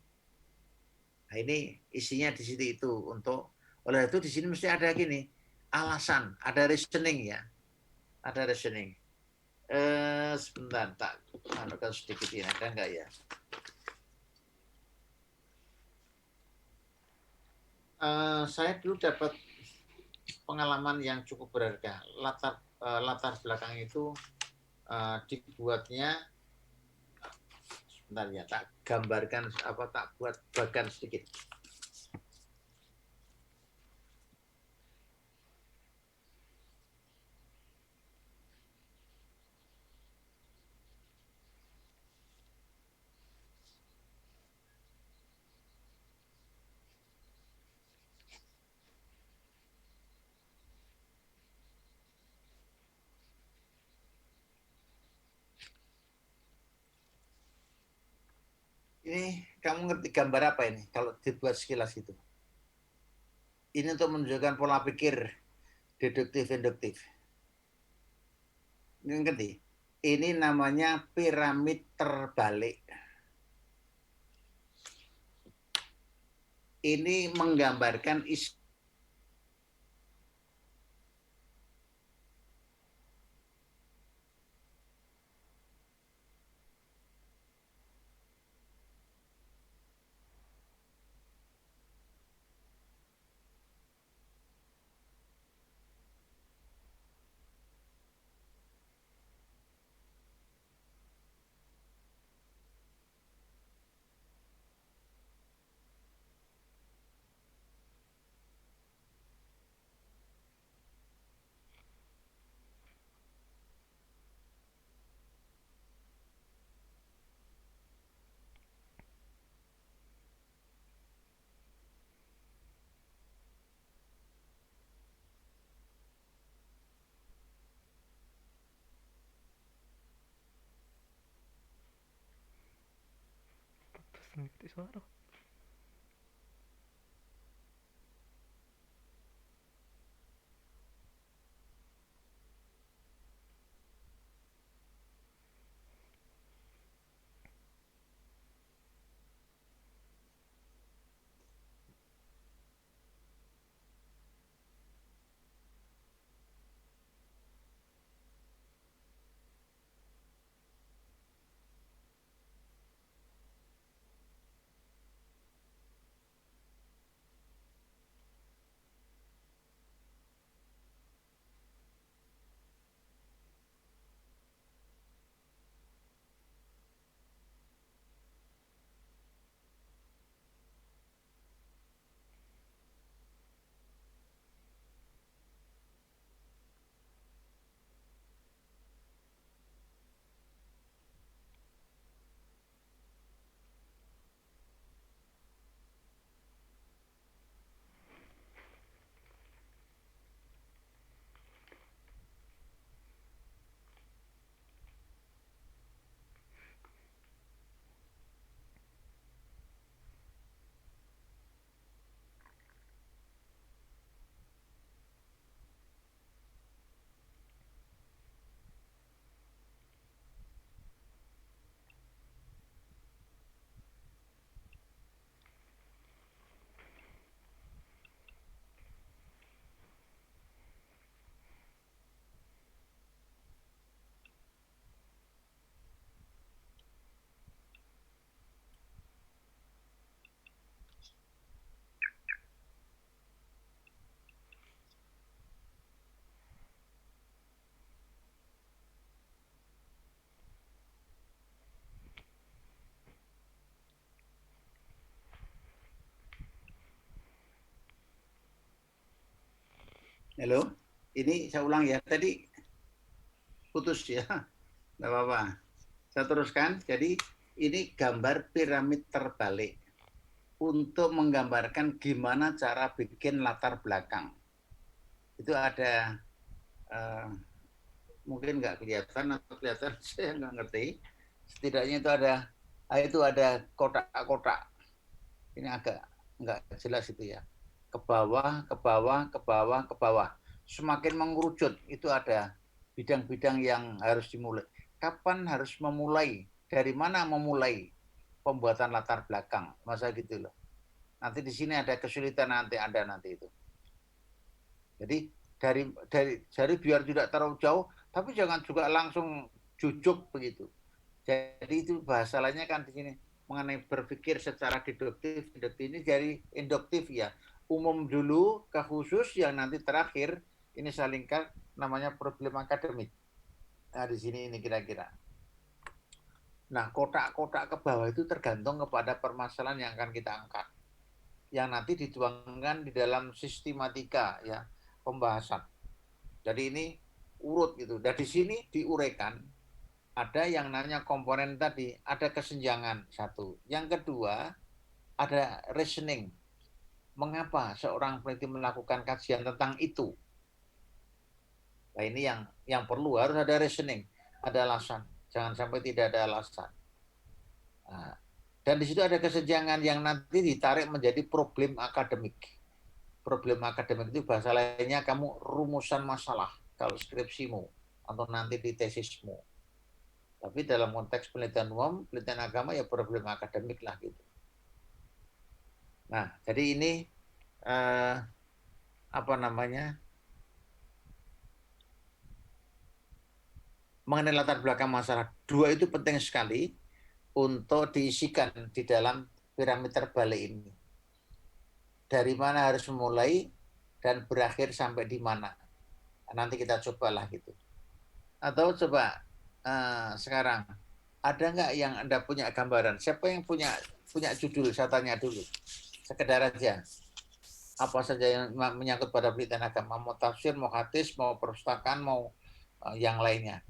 Nah, ini isinya di sini itu untuk oleh itu di sini mesti ada gini alasan, ada reasoning ya, ada reasoning. Sebentar tak anukan sedikit ini ada nggak ya? Saya dulu dapat pengalaman yang cukup berharga. Latar belakang itu dibuatnya sebentar ya, tak gambarkan apa, tak buat bagan sedikit. Ini kamu ngerti gambar apa ini kalau dibuat sekilas itu? Ini untuk menunjukkan pola pikir deduktif induktif. Ini ngerti? Ini namanya piramid terbalik. Ini menggambarkan Terus mengikuti suara. Halo, ini saya ulang ya. Tadi putus ya, nggak apa-apa. Saya teruskan. Jadi ini gambar piramid terbalik untuk menggambarkan gimana cara bikin latar belakang. Itu ada mungkin nggak kelihatan atau kelihatan, saya nggak ngerti. Setidaknya itu ada kotak-kotak. Ini agak nggak jelas itu ya. Ke bawah, ke bawah, ke bawah, ke bawah. Semakin mengerucut itu ada bidang-bidang yang harus dimulai. Kapan harus memulai? Dari mana memulai pembuatan latar belakang? Masa gitu loh. Nanti di sini ada kesulitan nanti itu. Jadi dari biar tidak terlalu jauh, tapi jangan juga langsung jujuk begitu. Jadi itu bahasa lainnya kan di sini mengenai berpikir secara deduktif ini dari induktif ya. Umum dulu ke khusus yang nanti terakhir ini saling namanya problem akademik. Nah di sini ini kira-kira. Nah kotak-kotak ke bawah itu tergantung kepada permasalahan yang akan kita angkat. Yang nanti dituangkan di dalam sistematika ya pembahasan. Jadi ini urut gitu. Dan di sini diuraikan ada yang namanya komponen tadi, ada kesenjangan satu. Yang kedua ada reasoning. Mengapa seorang peneliti melakukan kajian tentang itu? Nah ini yang perlu harus ada reasoning, ada alasan. Jangan sampai tidak ada alasan. Nah, dan di situ ada kesenjangan yang nanti ditarik menjadi problem akademik. Problem akademik itu bahasa lainnya kamu rumusan masalah kalau skripsimu atau nanti di tesismu. Tapi dalam konteks penelitian umum, penelitian agama ya problem akademik lah gitu. Nah, jadi ini mengenai latar belakang masalah. Dua itu penting sekali untuk diisikan di dalam piramid terbalik ini. Dari mana harus memulai dan berakhir sampai di mana. Nanti kita cobalah gitu. Atau coba sekarang ada nggak yang Anda punya gambaran? Siapa yang punya judul? Saya tanya dulu. Sekedar aja. Apa saja yang menyangkut pada penelitian agama, mau tafsir, mau hadis, mau perpustakaan, mau yang lainnya.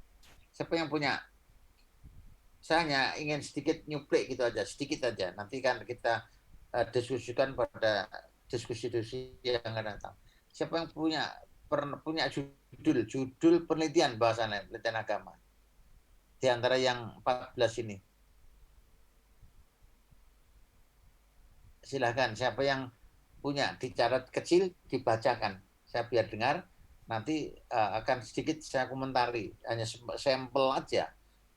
Siapa yang punya? Saya hanya ingin sedikit nyuplik gitu aja, sedikit aja. Nanti kan kita diskusikan pada diskusi-diskusi yang akan datang. Siapa yang punya judul penelitian bahasanya, penelitian agama? Di antara yang 14 ini. Silahkan, siapa yang punya, dicatat kecil, dibacakan. Saya biar dengar, nanti akan sedikit saya komentari. Hanya sampel aja.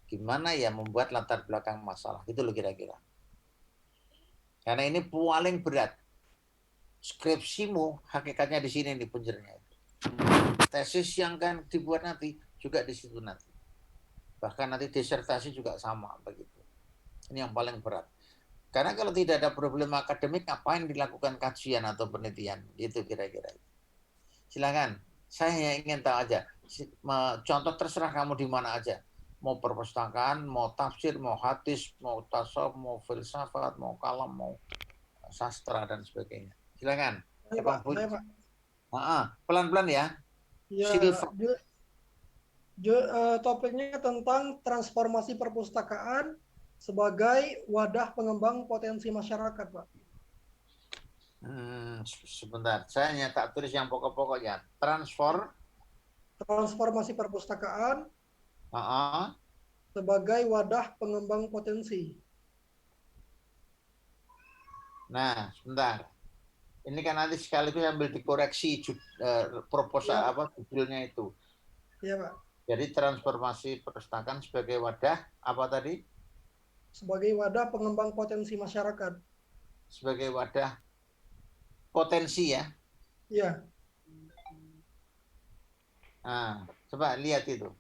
Gimana ya membuat latar belakang masalah. Itu loh kira-kira. Karena ini paling berat. Skripsimu, hakikatnya di sini di punjernya. Tesis yang kan dibuat nanti, juga di situ nanti. Bahkan nanti disertasi juga sama begitu. Ini yang paling berat. Karena kalau tidak ada problem akademik, ngapain dilakukan kajian atau penelitian? Gitu kira-kira. Silakan. Saya hanya ingin tahu aja. Contoh terserah kamu di mana aja. Mau perpustakaan, mau tafsir, mau hadis, mau tasawuf, mau filsafat, mau kalam, mau sastra dan sebagainya. Silakan. Pelan-pelan ya. Ya, topiknya tentang transformasi perpustakaan sebagai wadah pengembang potensi masyarakat, Pak. Sebentar, saya hanya tak tulis yang pokok-pokoknya. Transformasi perpustakaan sebagai wadah pengembang potensi. Nah, sebentar. Ini kan nanti sekaligus sambil dikoreksi proposal judulnya itu. Iya, Pak. Jadi transformasi perpustakaan sebagai wadah apa tadi? Sebagai wadah pengembang potensi masyarakat. Sebagai wadah potensi ya? Iya. Nah, coba lihat itu.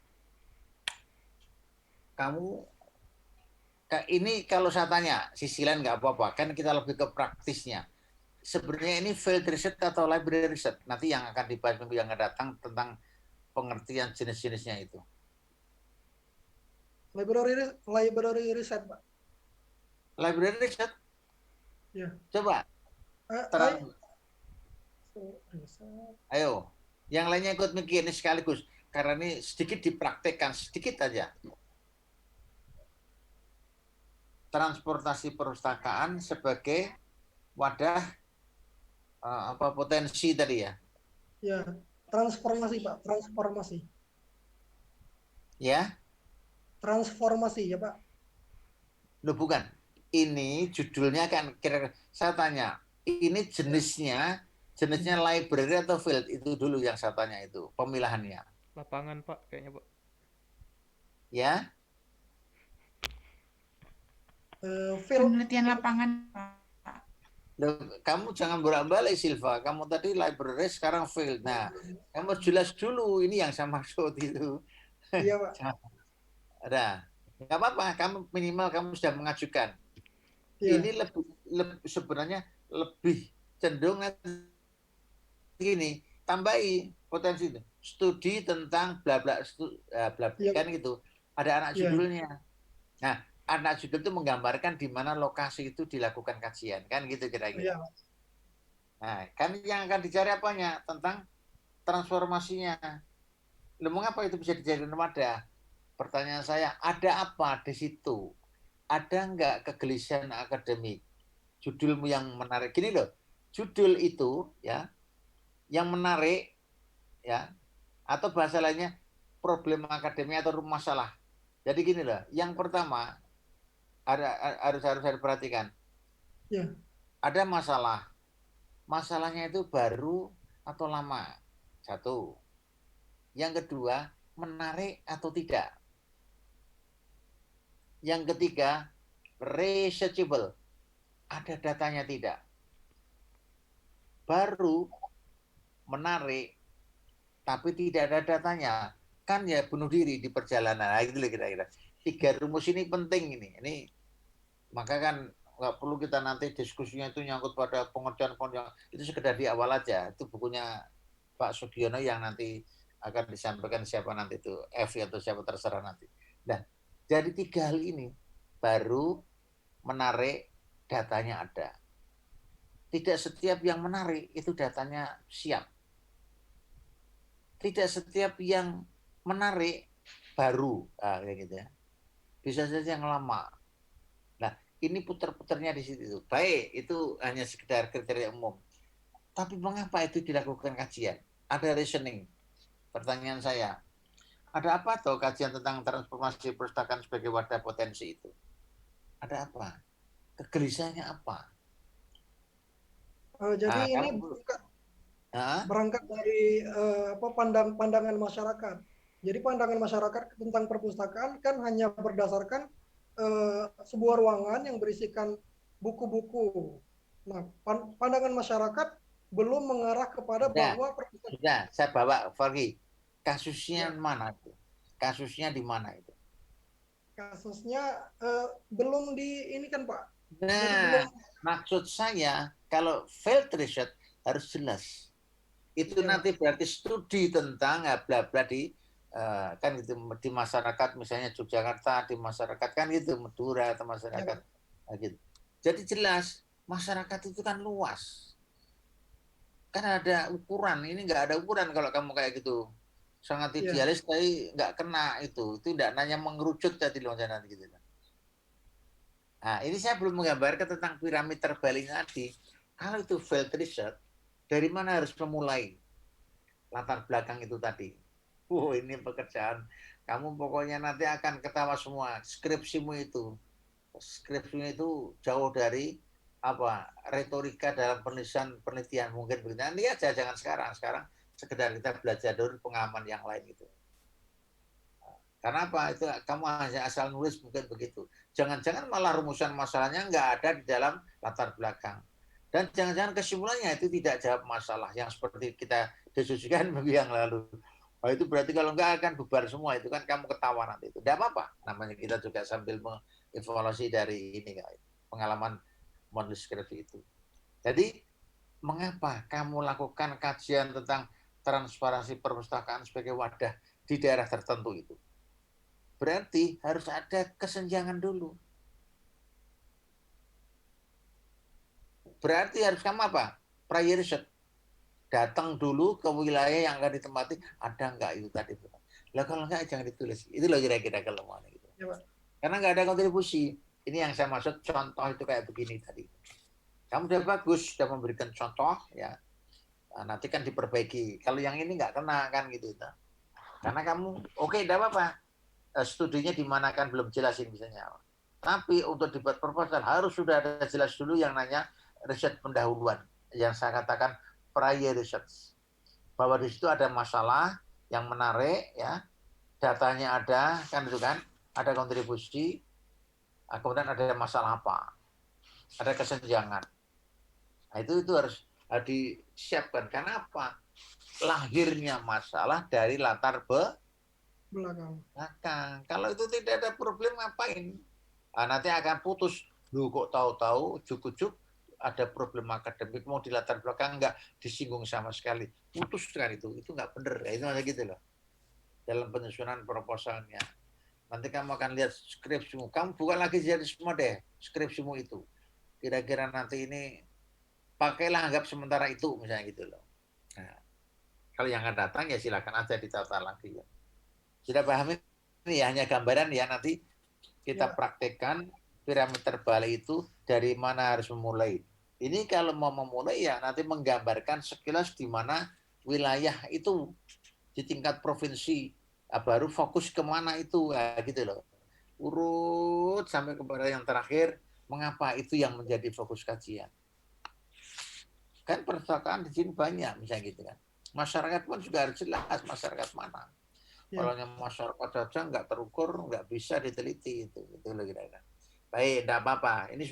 Ini kalau saya tanya, sisi lain nggak apa-apa, kan kita lebih ke praktisnya. Sebenarnya ini field research atau library research? Nanti yang akan dibahas minggu yang akan datang tentang pengertian jenis-jenisnya itu. Library research, Pak. Library research? Ya. Coba. Ayo, yang lainnya ikut mikir ini sekaligus. Karena ini sedikit dipraktekkan, sedikit aja. Transportasi perpustakaan sebagai wadah potensi tadi ya? Ya, transformasi, Pak. Transformasi. Ya, Transformasi ya Pak. loh bukan. Ini judulnya kan kira-kira saya tanya, ini jenisnya library atau field itu dulu yang saya tanya itu pemilahannya. Lapangan Pak kayaknya Pak. Ya, Field. Penelitian lapangan, Pak. loh, kamu jangan bolak-balik Silva. Kamu tadi library sekarang field. Nah, kamu jelas dulu ini yang saya maksud itu. Iya Pak. Ada, nggak apa-apa. Kamu minimal kamu sudah mengajukan. Iya. Ini sebenarnya lebih cenderung gini, tambahi potensi itu. Studi tentang bla bla bla Iya. kan gitu. Ada anak Iya. judulnya. Nah, anak judul itu menggambarkan di mana lokasi itu dilakukan kajian, kan gitu kira-kira. Iya. Nah, kan yang akan dicari apanya? Tentang transformasinya. Lalu mengapa itu bisa dijadikan wadah? Pertanyaan saya, ada apa di situ? Ada nggak kegelisahan akademik? Judulmu yang menarik. Gini loh, judul itu ya, yang menarik ya, atau bahasa lainnya problem akademik atau masalah. Jadi gini loh, yang pertama harus diperhatikan. Ya. Ada masalah. Masalahnya itu baru atau lama. Satu. Yang kedua, menarik atau tidak. Yang ketiga, researchable. Ada datanya tidak. Baru, menarik, tapi tidak ada datanya. Kan ya bunuh diri di perjalanan. Nah, itu kira-kira. 3 rumus ini penting ini. Maka kan nggak perlu kita nanti diskusinya itu nyangkut pada pengertian-pengertian. Itu sekedar di awal aja. Itu bukunya Pak Sugiono yang nanti akan disampaikan siapa nanti itu. F atau siapa terserah nanti. Nah, jadi 3 hal ini baru menarik, datanya ada. Tidak setiap yang menarik itu datanya siap. Tidak setiap yang menarik baru, kayak gitu ya. Bisa saja yang lama. Nah, ini putar-putarnya di situ. Baik, itu hanya sekedar kriteria umum. Tapi mengapa itu dilakukan kajian? Ada reasoning. Pertanyaan saya, ada apa tuh kajian tentang transformasi perpustakaan sebagai wadah potensi itu? Ada apa? Kegelisahannya apa? Jadi ini berangkat dari pandangan masyarakat. Jadi pandangan masyarakat tentang perpustakaan kan hanya berdasarkan sebuah ruangan yang berisikan buku-buku. Nah, pandangan masyarakat belum mengarah kepada bahwa perpustakaan. Sudah, saya bawa Fargi. Kasusnya mana itu? Kasusnya di mana itu? Kasusnya belum di ini kan Pak. Nah, maksud saya kalau field research harus jelas. Itu nanti berarti studi tentang bla bla di kan gitu di masyarakat misalnya Yogyakarta, di masyarakat kan gitu Madura atau masyarakat gitu. Jadi jelas masyarakat itu kan luas. Kan ada ukuran, ini nggak ada ukuran kalau kamu kayak gitu. Sangat idealis tapi nggak kena itu tidak nanya mengerucut tadi loh nanti gitu. Nah, ini saya belum menggambarkan tentang piramid terbalik tadi. Kalau itu field research, dari mana harus memulai latar belakang itu tadi? Ini pekerjaan. Kamu pokoknya nanti akan ketawa semua. Skripsimu itu jauh dari retorika dalam penelitian mungkin begitu. Nanti aja jangan sekarang. Sekarang sekedar kita belajar dari pengalaman yang lain itu. Karena apa? Itu kamu hanya asal nulis mungkin begitu. Jangan-jangan malah rumusan masalahnya nggak ada di dalam latar belakang. Dan jangan-jangan kesimpulannya itu tidak jawab masalah yang seperti kita diskusikan minggu yang lalu. Oh, itu berarti kalau nggak akan bubar semua. Itu kan kamu ketawa nanti itu. Tidak apa-apa. Namanya kita juga sambil mengevaluasi dari ini pengalaman menulis skripsi itu. Jadi mengapa kamu lakukan kajian tentang transparansi perpustakaan sebagai wadah di daerah tertentu itu? Berarti harus ada kesenjangan dulu. Berarti harus kamu apa? Prior research. Datang dulu ke wilayah yang akan ditempati, ada nggak itu tadi? Lah kalau nggak jangan ditulis. Itu loh kira-kira kelemahan gitu. Ya, karena nggak ada kontribusi. Ini yang saya maksud contoh itu kayak begini tadi. Kamu udah bagus, sudah memberikan contoh ya. Nah, nanti kan diperbaiki. Kalau yang ini nggak kena kan gitu. Karena kamu oke, tidak apa-apa. studinya di mana kan belum jelasin misalnya. Tapi untuk debat proposal harus sudah ada jelas dulu yang nanya riset pendahuluan, yang saya katakan prior research, bahwa di situ ada masalah yang menarik, ya, datanya ada, kan itu kan, ada kontribusi, kemudian ada masalah apa, ada kesenjangan. Nah, itu harus disiapkan. Karena apa? Lahirnya masalah dari latar belakang. Kalau itu tidak ada problem, ngapain? Nanti akan putus. Lu kok tahu-tahu ujuk-ujuk ada problem akademik, mau di latar belakang nggak disinggung sama sekali. Putus kan itu nggak benar. Ya, itu aja gitu loh. Dalam penyusunan proposalnya. Nanti kamu akan lihat skripsimu. Kamu bukan lagi jadi semua deh skripsimu itu. Kira-kira nanti ini pakailah anggap sementara itu, misalnya gitu loh. Nah, kalau yang akan datang ya silakan aja ditata lagi. Ya. Sudah paham ini ya, hanya gambaran ya, nanti kita praktekkan piramid terbalik itu dari mana harus memulai. Ini kalau mau memulai ya nanti menggambarkan sekilas di mana wilayah itu di tingkat provinsi, baru fokus kemana itu, ya, gitu loh. Urut sampai kepada yang terakhir, mengapa itu yang menjadi fokus kajian. Kan perpustakaan di sini banyak, misalnya gitu kan. Masyarakat pun juga harus jelas masyarakat mana. Kalau masyarakat saja nggak terukur, nggak bisa diteliti itu loh kira-kira. Baik, tidak apa-apa. Ini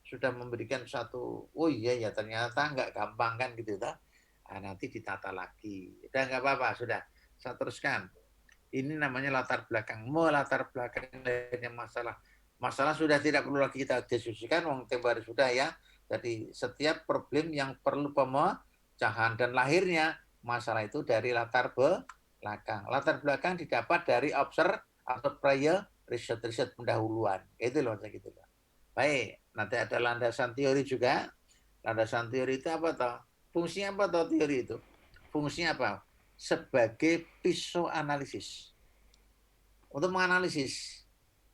sudah memberikan satu, oh iya ya ternyata nggak gampang kan gitu toh. Nanti ditata lagi. Udah nggak apa-apa, sudah. Saya teruskan. Ini namanya latar belakang. Melatar belakangnya masalah. Masalah sudah tidak perlu lagi kita diskusikan, wong tembar sudah ya. Jadi setiap problem yang perlu pemecahan dan lahirnya masalah itu dari latar belakang. Latar belakang didapat dari observe atau prior riset pendahuluan. Itu loh gitu loh. Baik, nanti ada landasan teori juga. Landasan teori itu apa toh? Fungsinya apa toh teori itu? Fungsinya apa? Sebagai pisau analisis. Untuk menganalisis.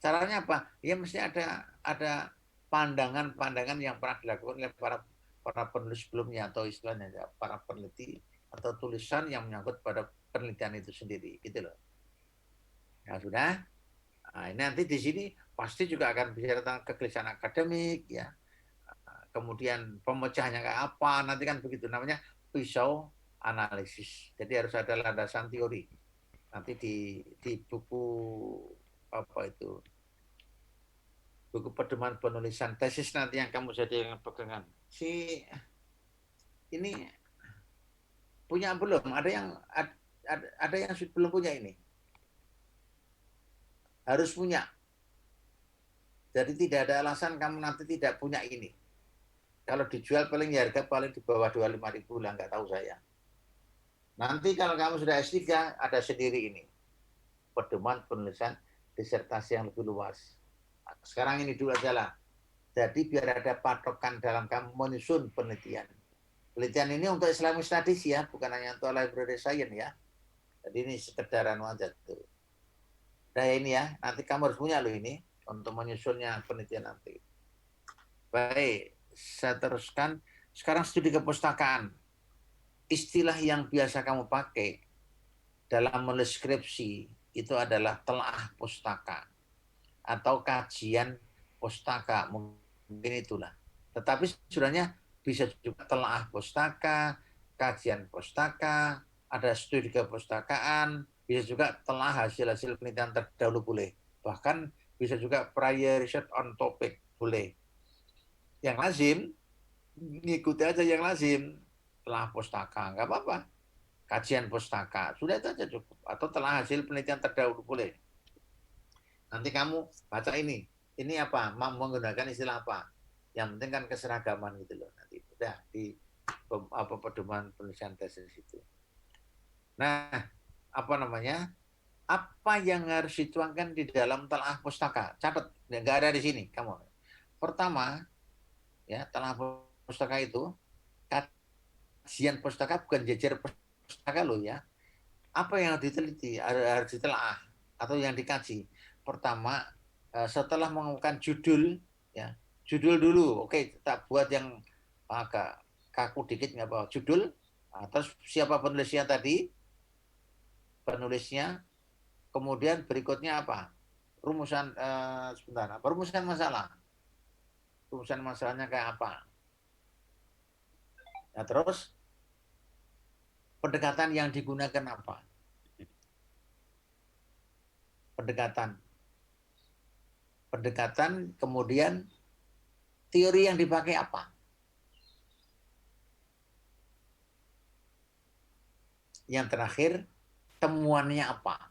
Caranya apa? Ya mesti ada pandangan-pandangan yang pernah dilakukan oleh para penulis sebelumnya, atau istilahnya para peneliti, atau tulisan yang menyangkut pada penelitian itu sendiri, gitu loh. Nah, sudah. Nah, ini nanti di sini pasti juga akan bicara tentang kegelisahan akademik, ya. Kemudian pemecahannya kayak apa, nanti kan begitu, namanya pisau analisis. Jadi harus ada landasan teori. Nanti di buku apa itu, buku pedoman penulisan tesis nanti yang kamu jadikan pegangan. Si ini punya belum? Ada yang belum punya ini? Harus punya. Jadi tidak ada alasan kamu nanti tidak punya ini. Kalau dijual paling harga paling di bawah 25.000 lah, nggak tahu saya. Nanti kalau kamu sudah S3 ada sendiri ini. Pedoman penulisan disertasi yang lebih luas. Sekarang ini dulu aja lah. Jadi biar ada patokan dalam kamu menyusun penelitian. Penelitian ini untuk Islamic Studies ya, bukan hanya untuk library science ya. Jadi ini sekedaran aja tuh. Nah ini ya, nanti kamu harus punya loh ini untuk menyusunnya penelitian nanti. Baik, saya teruskan. Sekarang studi kepustakaan. Istilah yang biasa kamu pakai dalam menulis skripsi itu adalah telaah pustaka atau kajian pustaka, mungkin itulah. Tetapi sebenarnya bisa juga telaah pustaka, kajian pustaka, ada studi kepustakaan, bisa juga telah hasil-hasil penelitian terdahulu boleh. Bahkan bisa juga prior research on topic boleh. Yang lazim, ngikuti aja yang lazim. Telah pustaka, nggak apa-apa. Kajian pustaka, sudah itu aja cukup. Atau telah hasil penelitian terdahulu boleh. Nanti kamu baca ini. Ini apa? Menggunakan istilah apa? Yang penting kan keseragaman gitu loh. Nanti udah di pedoman penulisan tesis itu. Nah, apa namanya? Apa yang harus dituangkan di dalam telaah pustaka? Catat, nggak ada di sini kamu. Pertama, ya telaah pustaka itu kajian pustaka bukan jajar pustaka loh ya. Apa yang harus diteliti, harus ditelaah atau yang dikaji? Pertama, setelah mengumumkan judul, ya judul dulu. Oke, kita buat yang agak kaku dikit nggak apa. Judul, terus siapa penulisnya tadi? Penulisnya, Kemudian berikutnya apa? Rumusan sebentar. Apa rumusan masalah? Rumusan masalahnya kayak apa? Nah, terus pendekatan yang digunakan apa? Pendekatan, kemudian teori yang dipakai apa? Yang terakhir, temuannya apa?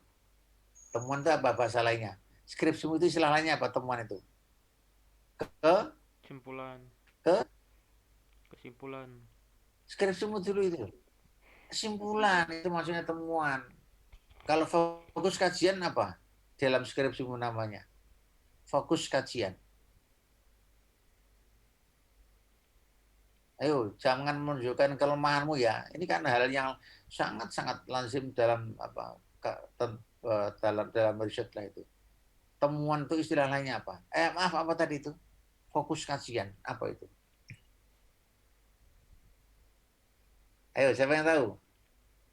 Temuan itu apa bahasa lainnya? Skripsimu itu istilah lainnya apa temuan itu? Kesimpulan. Kesimpulan. Skripsimu dulu itu. Kesimpulan itu maksudnya temuan. Kalau fokus kajian apa? Dalam skripsimu namanya. Fokus kajian. Ayo, jangan menunjukkan kelemahanmu ya. Ini kan hal yang sangat-sangat lazim dalam dalam riset lah itu. Temuan itu istilah lainnya apa? Maaf, apa tadi itu? Fokus kajian. Apa itu? Ayo, siapa yang tahu?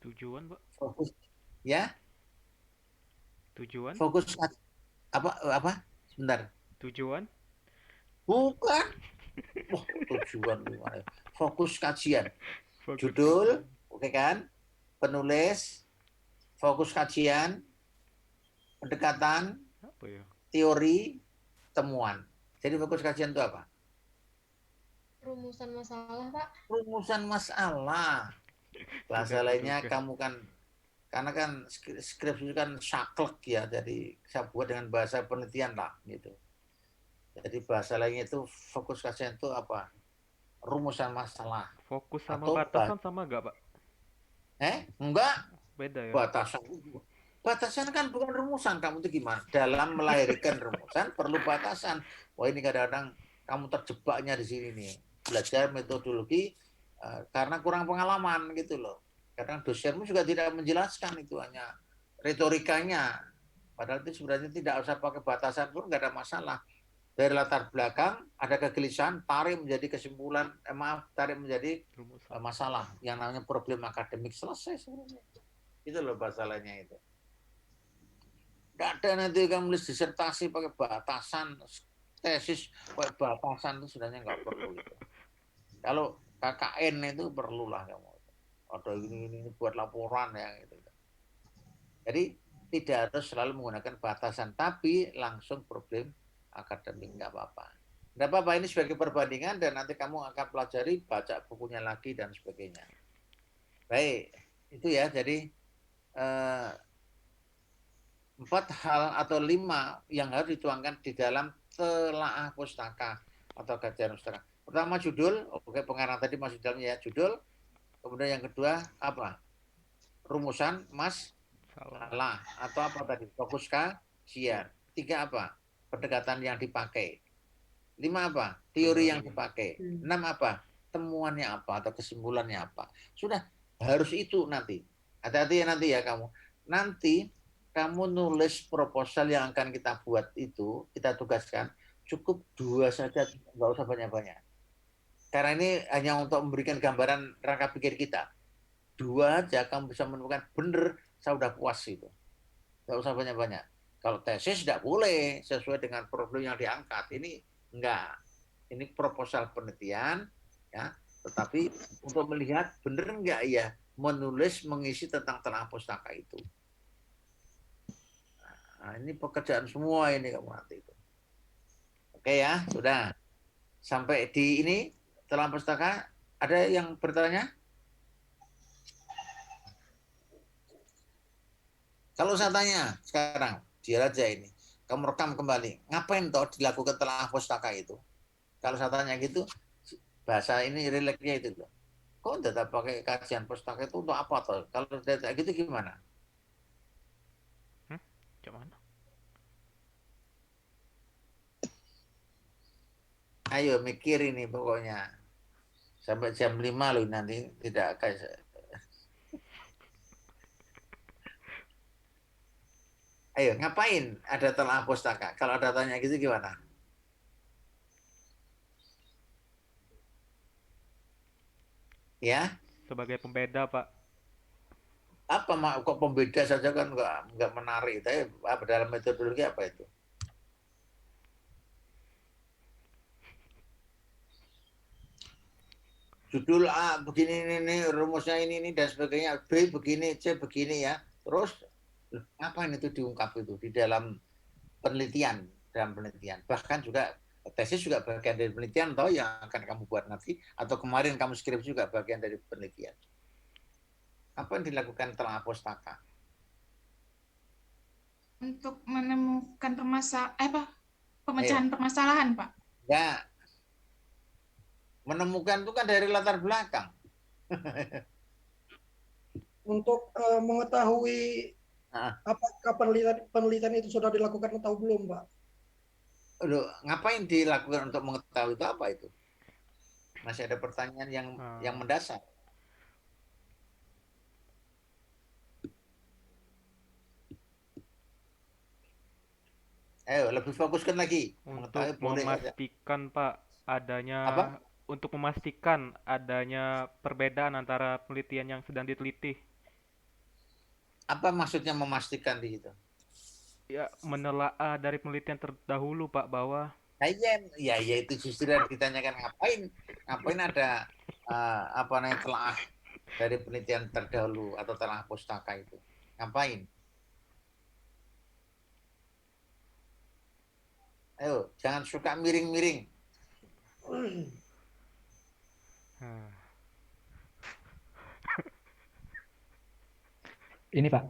Tujuan, Pak. Fokus. Ya? Tujuan? Fokus apa? Sebentar. Tujuan? Bukan. Wah, tujuan gimana? Fokus kajian. Fokus Judul, kajian. oke kan? Penulis, fokus kajian, pendekatan, Apa ya? teori, temuan. Jadi fokus kajian itu apa? Rumusan masalah, Pak. Rumusan masalah. Bahasa Tidak lainnya terduga. kamu kan, karena kan skripsi itu kan saklek ya, jadi saya buat dengan bahasa penelitian lah gitu. Jadi bahasa lainnya itu fokus kajian itu apa? Rumusan masalah. Fokus sama Atau batasan sama nggak, Pak? Enggak. Beda ya? Batasan kan bukan rumusan. Kamu itu gimana? Dalam melahirkan rumusan perlu batasan. Wah, ini kadang-kadang kamu terjebaknya di sini nih. Belajar metodologi karena kurang pengalaman gitu loh. Kadang dosenmu juga tidak menjelaskan, itu hanya retorikanya. Padahal itu sebenarnya tidak usah pakai batasan pun nggak ada masalah. Dari latar belakang ada kegelisahan, tarik menjadi kesimpulan, tarik menjadi Rumusan. masalah yang namanya problem akademik, selesai sebenarnya. Itu loh masalahnya itu. Nggak ada nanti kamu nulis disertasi pakai batasan, tesis pakai batasan, itu sebenarnya nggak perlu itu. Kalau KKN itu perlulah kamu. Ada ini buat laporan ya gitu. Jadi tidak harus selalu menggunakan batasan, tapi langsung problem akademik nggak apa-apa. Nggak apa-apa, ini sebagai perbandingan dan nanti kamu akan pelajari, baca bukunya lagi dan sebagainya. Baik, itu ya. Jadi 4 hal atau 5 yang harus dituangkan di dalam telaah pustaka atau kajian pustaka. Pertama judul, oke, pengarang tadi masih dalamnya ya, judul. Kemudian yang kedua apa? Rumusan masalah atau apa tadi? Fokus kajian. 3 apa? Pendekatan yang dipakai. 5 apa? Teori yang dipakai. 6 apa? Temuannya apa atau kesimpulannya apa. Sudah, harus itu nanti. Hati-hati ya nanti ya kamu. Nanti kamu nulis proposal yang akan kita buat itu, kita tugaskan, cukup 2 saja, nggak usah banyak-banyak. Karena ini hanya untuk memberikan gambaran rangka pikir kita. 2 aja kamu bisa menemukan benar, saya udah puas itu. Nggak usah banyak-banyak. Kalau tesis tidak boleh sesuai dengan problem yang diangkat. Ini enggak. Ini proposal penelitian, ya. Tetapi untuk melihat benar enggak ya menulis mengisi tentang telaah pustaka itu. Nah, ini pekerjaan semua ini kamu nanti itu. Oke ya, sudah. Sampai di ini telaah pustaka, ada yang bertanya? Kalau saya tanya sekarang, dia aja ini, kamu rekam kembali, ngapain toh dilakukan telaah pustaka itu? Kalau saya tanya gitu, bahasa ini relaxnya itu loh. Kok tidak pakai kajian pustaka itu untuk apa toh? Kalau tidak gitu gimana? Gimana? Ayo mikir ini pokoknya. Sampai jam 5 loh nanti tidak kayak. Ayo ngapain ada telaah pustaka? Kalau ada tanya gitu gimana? Ya? Sebagai pembeda, Pak. Apa kok pembeda saja kan nggak menarik. Tapi apa dalam metodologi apa itu? Judul A begini ini rumusnya ini dan sebagainya, B begini, C begini ya. Terus ngapain itu diungkap itu di dalam penelitian, bahkan juga tesis juga bagian dari penelitian atau yang akan kamu buat nanti, atau kemarin kamu skripsi juga bagian dari penelitian. Apa yang dilakukan telah pustaka? Untuk menemukan pemecahan permasalahan, Pak. Ya, menemukan itu kan dari latar belakang. Untuk mengetahui apakah penelitian itu sudah dilakukan atau belum, Pak? Aduh, ngapain dilakukan untuk mengetahui itu apa itu? Masih ada pertanyaan yang mendasar. Ayo, lebih fokuskan lagi. Untuk memastikan, Pak, untuk memastikan adanya perbedaan antara penelitian yang sedang diteliti. Apa maksudnya memastikan di situ? Ya, menelaah dari penelitian terdahulu, Pak, bahwa ya itu justru yang ditanyakan ngapain ada telah dari penelitian terdahulu atau telah pustaka itu. Ngapain? Ayo, jangan suka miring-miring. Ini Pak,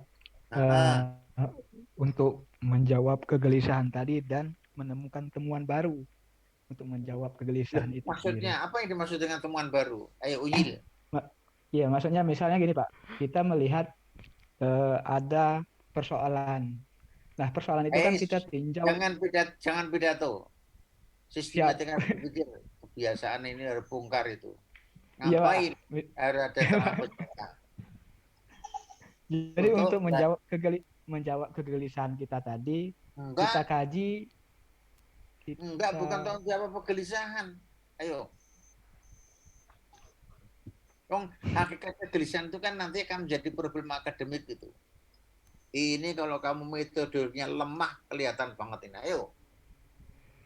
untuk menjawab kegelisahan tadi dan menemukan temuan baru untuk menjawab kegelisahan itu. Maksudnya sendiri. Apa yang dimaksud dengan temuan baru? Ayo Uyil. Iya, maksudnya misalnya gini Pak, kita melihat ada persoalan. Nah, persoalan itu kan kita tinjau. Jangan pidato. Sistematika berpikir, kebiasaan ini harus bongkar itu. Ngapain harus ada temuan pustaka? Jadi untuk menjawab kegelisahan kita tadi, kita kaji. Enggak, bukan tanggung jawab kegelisahan. Ayo. Hakikat kegelisahan itu kan nanti akan menjadi problem akademik gitu. Ini kalau kamu metodenya lemah, kelihatan banget ini. Ayo.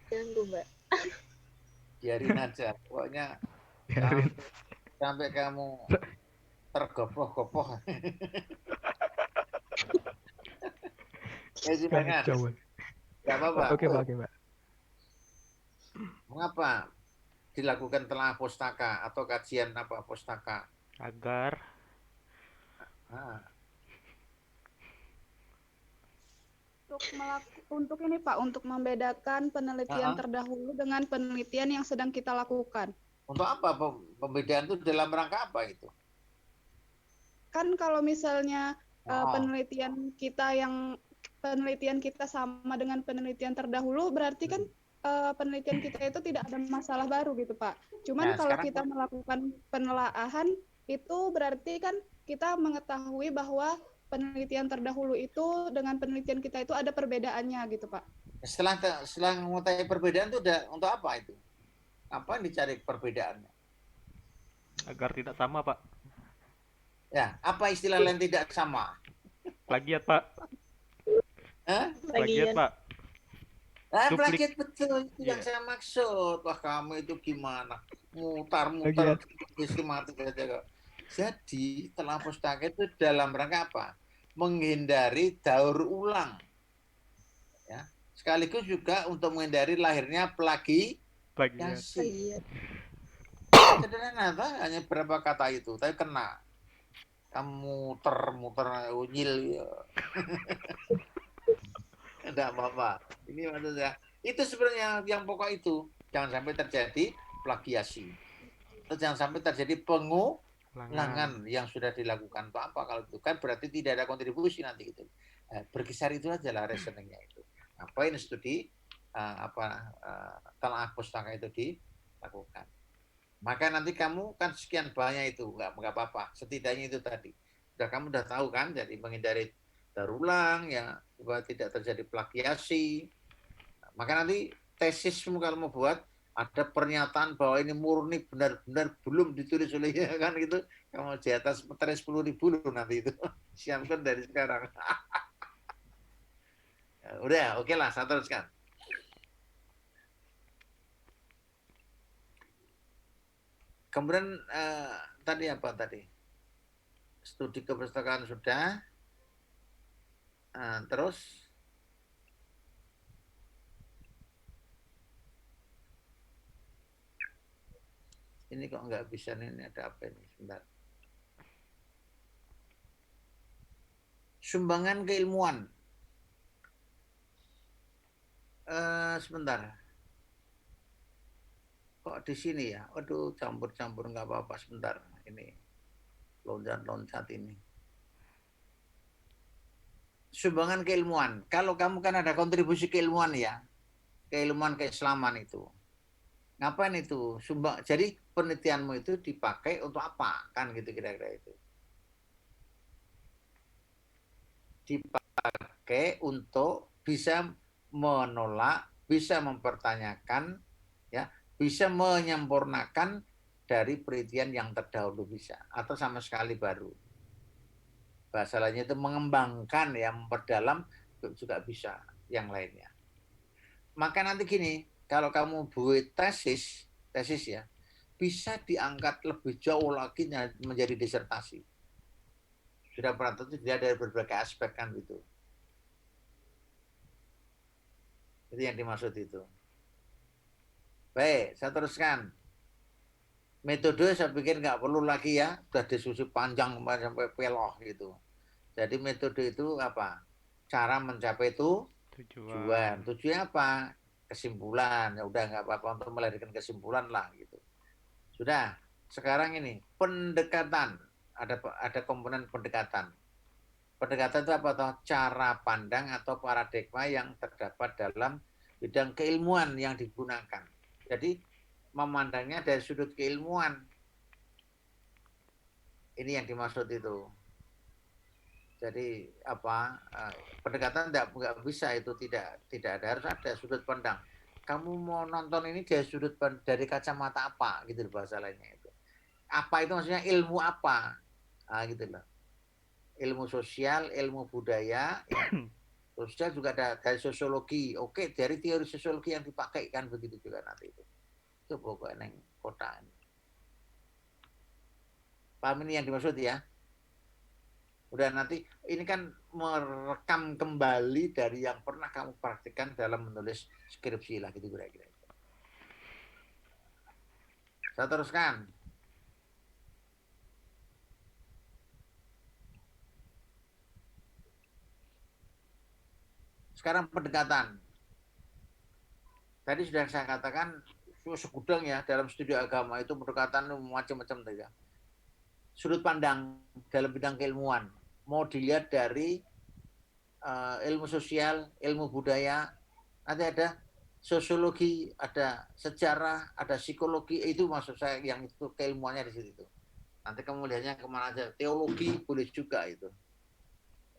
Ganggu, Mbak. Biarin aja. Pokoknya sampai kamu tergopoh-gopoh. Silakan. Gak apa-apa. Oke, Pak. Mengapa dilakukan telah pustaka atau kajian pustaka? Agar untuk ini Pak, untuk membedakan penelitian terdahulu dengan penelitian yang sedang kita lakukan. Untuk apa pembedaan itu, dalam rangka apa itu? Kan kalau misalnya penelitian kita sama dengan penelitian terdahulu, berarti kan penelitian kita itu tidak ada masalah baru gitu Pak. Cuman kalau kita melakukan penelaahan itu berarti kan kita mengetahui bahwa penelitian terdahulu itu dengan penelitian kita itu ada perbedaannya gitu Pak. Setelah mengetahui perbedaan itu untuk apa itu? Apa yang dicari perbedaannya? Agar tidak sama, Pak. Ya, apa istilah lain tidak sama? Plagiat, Pak. Plagiat, Pak. Plagiat betul, itu yang saya maksud. Wah, kamu itu gimana? Mutar-mutar sistematik aja kok. Jadi, telah pustaka itu dalam rangka apa? Menghindari daur ulang. Ya. Sekaligus juga untuk menghindari lahirnya plagiat. Sederhana, hanya berapa kata itu, tapi kena. Kamu muter-muter unyil. Enggak apa-apa. Ini maksudnya. Itu sebenarnya yang pokok itu. Jangan sampai terjadi plagiasi. Jangan sampai terjadi pengulangan yang sudah dilakukan. Untuk apa? Kalau itu kan berarti tidak ada kontribusi nanti gitu. Berkisar itu aja lah reasoningnya itu. Ngapain studi telah pustaka itu dilakukan. Maka nanti kamu kan sekian banyak itu, nggak apa-apa. Setidaknya itu tadi. Kamu udah tahu kan, jadi menghindari daur ulang, ya, supaya tidak terjadi plagiasi. Maka nanti tesismu kalau mau buat, ada pernyataan bahwa ini murni benar-benar belum ditulis oleh ya kan gitu, kamu di atas materai 10.000 loh nanti itu. Siapkan dari sekarang. Udah, oke lah, saya teruskan. Kemudian tadi apa tadi? Studi keperpustakaan sudah. Terus ini kok nggak bisa nih, ini ada apa ini? Sebentar. Sumbangan keilmuan. Sebentar. Kok di sini ya? Waduh, campur-campur nggak apa-apa. Sebentar. Ini loncat-loncat ini. Sumbangan keilmuan. Kalau kamu kan ada kontribusi keilmuan ya, keilmuan keislaman itu. Ngapain itu? Jadi penelitianmu itu dipakai untuk apa? Kan gitu kira-kira itu. Dipakai untuk bisa menolak, bisa mempertanyakan, ya, bisa menyempurnakan dari penelitian yang terdahulu bisa, atau sama sekali baru. Bahasa lainnya itu mengembangkan, ya, memperdalam juga bisa yang lainnya. Maka nanti gini, kalau kamu buat tesis ya, bisa diangkat lebih jauh lagi menjadi disertasi. Sudah pernah tentu dia dari berbagai aspek kan gitu. Itu yang dimaksud itu. Baik, saya teruskan. Metode saya pikir nggak perlu lagi ya, sudah diskusi panjang sampai peloh gitu. Jadi metode itu apa? Cara mencapai itu tujuan. Tujuannya apa? Kesimpulan. Ya udah nggak apa-apa untuk melahirkan kesimpulan lah gitu. Sudah. Sekarang ini pendekatan. Ada komponen pendekatan. Pendekatan itu apa toh? Cara pandang atau paradigma yang terdapat dalam bidang keilmuan yang digunakan. Jadi memandangnya dari sudut keilmuan. Ini yang dimaksud itu. Jadi apa? Pendekatan nggak bisa itu tidak ada, harus ada sudut pandang. Kamu mau nonton ini dari sudut pandang, dari kacamata apa gitu bahasa lainnya itu. Apa itu maksudnya ilmu apa? Gitu loh. Ilmu sosial, ilmu budaya, ya. Sosial juga ada dari sosiologi. Oke, dari teori sosiologi yang dipakai kan begitu juga nanti itu. Itu pokoknya yang kota ini. Paham ini yang dimaksud ya? Udah nanti ini kan merekam kembali dari yang pernah kamu praktikkan dalam menulis skripsi lah gitu kira-kira. Saya teruskan. Sekarang pendekatan. Tadi sudah saya katakan segudang ya dalam studi agama itu pendekatan macam-macam saja. Sudut pandang dalam bidang keilmuan mau dilihat dari ilmu sosial, ilmu budaya, nanti ada sosiologi, ada sejarah, ada psikologi, itu maksud saya yang itu keilmuannya di situ. Nanti kamu lihatnya kemana aja, teologi boleh juga itu.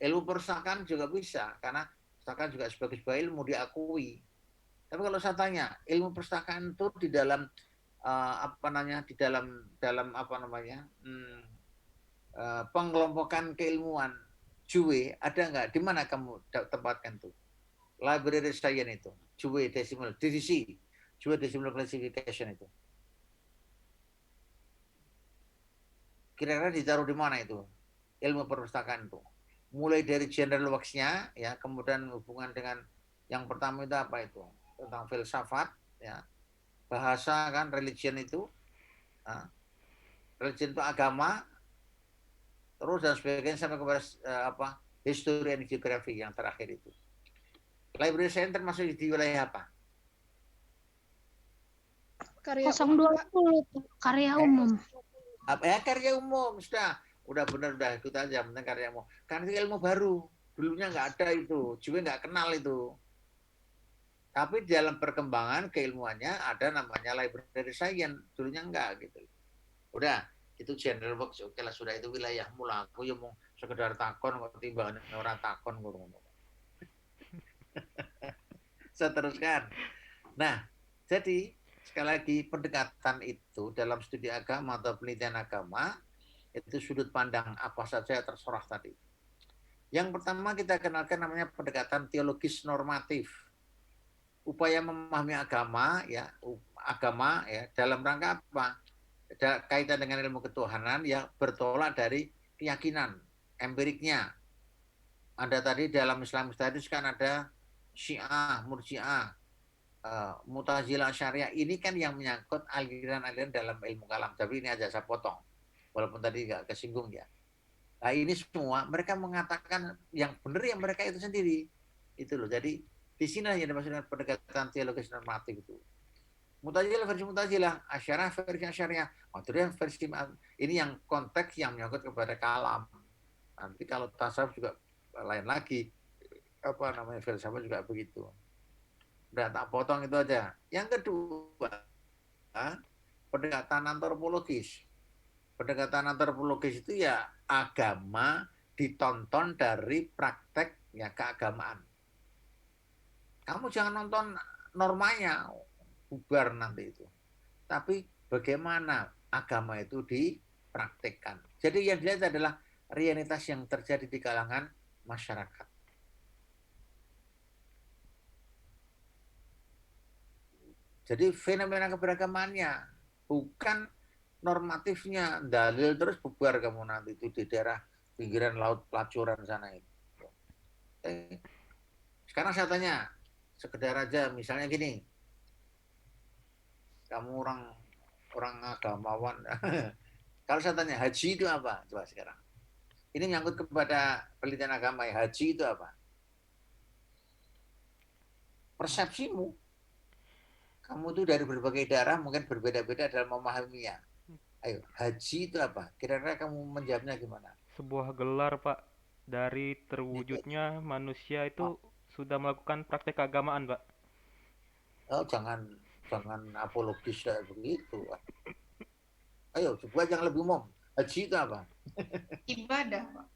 Ilmu perpustakaan juga bisa, karena perpustakaan juga sebagai sebuah ilmu diakui. Tapi kalau saya tanya, ilmu perpustakaan itu di dalam pengelompokan keilmuan JUE ada nggak? Di mana kamu tempatkan tuh? Library Science itu, JUE Decimal, DDC, JUE Decimal Classification itu. Kira-kira ditaruh di mana itu? Ilmu perpustakaan itu. Mulai dari general works-nya, ya, kemudian hubungan dengan yang pertama itu apa itu? Tentang filsafat, ya, bahasa kan, religion itu, religion itu agama, terus dan sebagainya sampai kepada history and geography yang terakhir itu. Library Science termasuk di wilayah apa? Karya 020 karya umum. Karya umum udah benar, udah ikut aja penting karya umum. Karena itu ilmu baru, dulunya nggak ada itu, juga nggak kenal itu. Tapi dalam perkembangan keilmuannya ada namanya library science, dulunya enggak gitu. Udah, itu general works, oke lah, sudah itu wilayahmu lah. Aku yang mau sekedar takon kok timbangan orang takon ngomong. Saya teruskan. Nah, jadi sekali lagi pendekatan itu dalam studi agama atau penelitian agama itu sudut pandang apa saja terserah tadi. Yang pertama kita kenalkan namanya pendekatan teologis normatif. Upaya memahami agama ya dalam rangka apa? Ada kaitan dengan ilmu ketuhanan yang bertolak dari keyakinan empiriknya. Ada tadi dalam Islam tadi kan ada Syiah, Murji'ah, Mu'tazilah, Syariah. Ini kan yang menyangkut aliran-aliran dalam ilmu kalam. Tapi ini aja saya potong. Walaupun tadi nggak kesinggung ya. Nah ini semua mereka mengatakan yang benar yang mereka itu sendiri. Itu loh. Jadi di sini yang dimaksudkan pendekatan teologis normatif itu. Mu'tazilah versi Mu'tazilah, Asy'ariyah versi Asy'ariyah, Maturidiyah versi ini yang konteks yang menyangkut kepada kalam. Nanti kalau tasawuf juga lain lagi. Apa namanya filsafat juga begitu. Udah tak potong itu aja. Yang kedua, pendekatan antropologis. Pendekatan antropologis itu ya agama ditonton dari praktek ya keagamaan. Kamu jangan nonton normanya, bubar nanti itu. Tapi bagaimana agama itu dipraktekkan. Jadi yang dilihat adalah realitas yang terjadi di kalangan masyarakat. Jadi fenomena keberagamannya, bukan normatifnya. Dalil terus bubar kamu nanti itu di daerah pinggiran laut pelacuran sana itu. Sekarang saya tanya, sekedar aja misalnya gini, kamu orang agamawan, kalau saya tanya haji itu apa? Coba sekarang. Ini menyangkut kepada penelitian agama ya, haji itu apa? Persepsimu. Kamu tuh dari berbagai daerah mungkin berbeda-beda dalam memahaminya. Ayo, haji itu apa? Kira-kira kamu menjawabnya gimana? Sebuah gelar, Pak. Dari terwujudnya manusia itu sudah melakukan praktek keagamaan, Pak. Oh, jangan apologis kayak begitu. Ayo, coba yang lebih umum. Haji itu apa? Ibadah, Pak.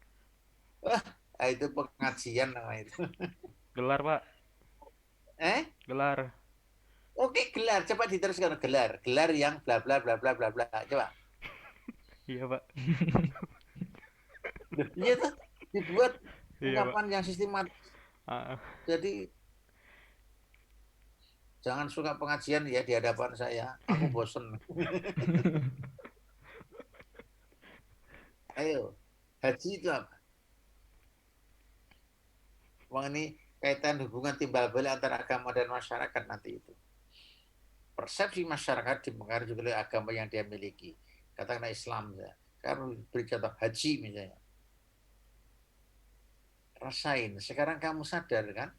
Itu pengajian namanya itu. Gelar, Pak. Gelar. Gelar. Oke, gelar. Coba diteruskan gelar. Gelar yang bla bla bla bla bla bla. Coba. Iya, Pak. Iya tuh. Dibuat Iya, ungkapan yang sistematis. Jadi jangan suka pengajian ya di hadapan saya. Aku bosen. Ayo. Haji itu apa? Wong ini kaitan hubungan timbal balik antara agama dan masyarakat nanti itu. Persepsi masyarakat dipengaruhi oleh agama yang dia miliki. Katakanlah Islam ya. Kalau beri contoh haji misalnya. Rasain, sekarang kamu sadar kan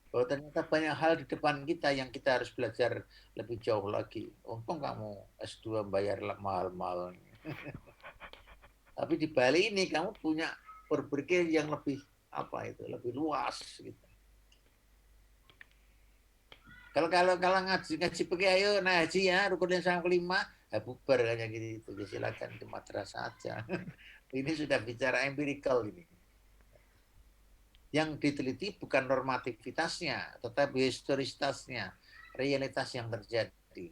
bahwa ternyata banyak hal di depan kita yang kita harus belajar lebih jauh lagi. Untung kamu S2 bayar mahal-mahal. Tapi di Bali ini kamu punya berpikir yang lebih lebih luas gitu. Kalau ngaji pakai ayo nah haji ya rukun yang kelima bubar hanya gitu ya, silakan di madrasah saja. Ini sudah bicara empirical ini. Yang diteliti bukan normativitasnya, tetapi historisitasnya, realitas yang terjadi.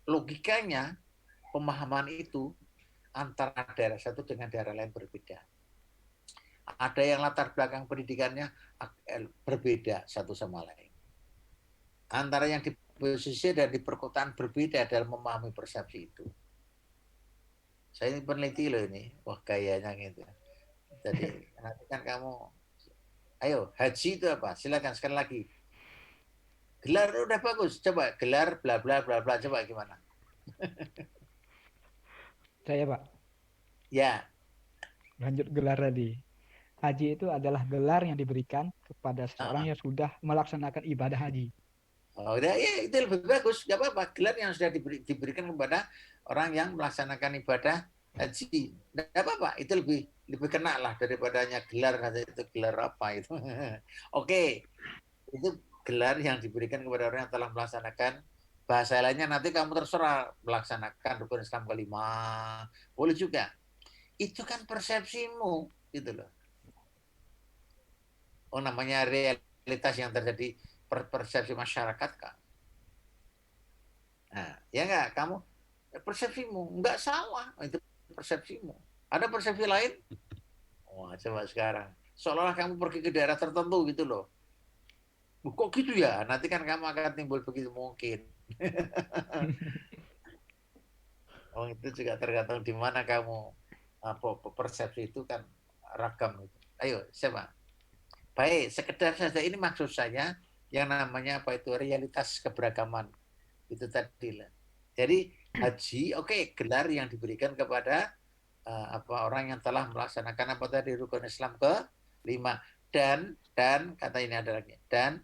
Logikanya pemahaman itu antara daerah satu dengan daerah lain berbeda. Ada yang latar belakang pendidikannya berbeda satu sama lain. Antara yang di pesisir dan di perkotaan berbeda dalam memahami persepsi itu. Saya ini peneliti loh ini, wah gayanya gitu. Jadi nanti kan kamu, ayo haji itu apa? Silakan sekali lagi. Gelar udah bagus, coba gelar bla bla bla bla, coba gimana? Saya Pak. Ya. Lanjut gelar tadi. Haji itu adalah gelar yang diberikan kepada seorang yang sudah melaksanakan ibadah haji. Oh, udah ya itu lebih bagus, nggak apa-apa. Gelar yang sudah diberikan kepada orang yang melaksanakan ibadah haji, nggak apa-apa. Itu lebih kena lah daripadanya gelar itu gelar apa itu. Oke, itu gelar yang diberikan kepada orang yang telah melaksanakan. Bahasa lainnya nanti kamu terserah melaksanakan rukun Islam kelima, boleh juga. Itu kan persepsimu, gitu loh. Oh namanya realitas yang terjadi persepsi masyarakat kan. Nah, ya enggak, kamu persepsimu enggak salah, itu persepsimu. Ada persepsi lain? Wah, coba sekarang. Seolah-olah kamu pergi ke daerah tertentu gitu loh. Kok gitu ya? Nanti kan kamu akan timbul begitu mungkin. Oh, itu juga tergantung di mana kamu persepsi itu kan ragam itu. Ayo, siapa? Baik, sekedar saja ini maksud saya yang namanya apa itu realitas keberagaman itu tadi lah. Jadi haji, oke, gelar yang diberikan kepada orang yang telah melaksanakan apa tadi rukun Islam ke-5 dan kata ini ada lagi dan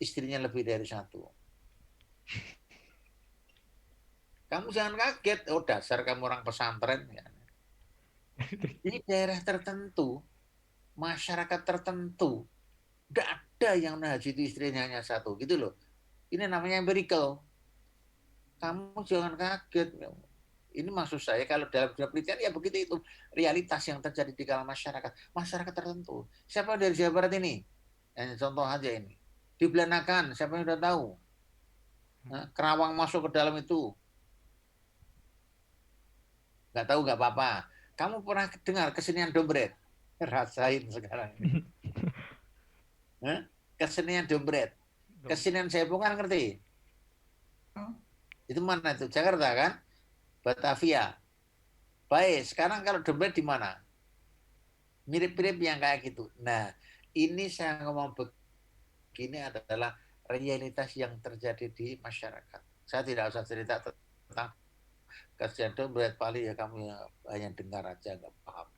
istrinya lebih dari satu. Kamu jangan kaget, oh dasar kamu orang pesantren ya. Di daerah tertentu, masyarakat tertentu, nggak ada yang haji itu istrinya hanya satu gitu loh. Ini namanya empirical. Kamu jangan kaget. Ini maksud saya kalau dalam penelitian ya begitu itu realitas yang terjadi di kalangan masyarakat tertentu. Siapa dari Jawa Barat ini? Contoh aja ini. Di Belanakan, siapa yang udah tahu? Kerawang masuk ke dalam itu. Nggak tahu nggak apa-apa. Kamu pernah dengar kesenian dombret? Rasain sekarang. Kesenian dombret. Kesenian Jaipongan ngerti? Itu mana itu? Jakarta kan? Batavia. Baik, sekarang kalau dompet di mana? Mirip-mirip yang kayak gitu. Nah, ini saya ngomong begini adalah realitas yang terjadi di masyarakat. Saya tidak usah cerita tentang kesenian dompet, paling ya kamu hanya dengar aja, nggak paham.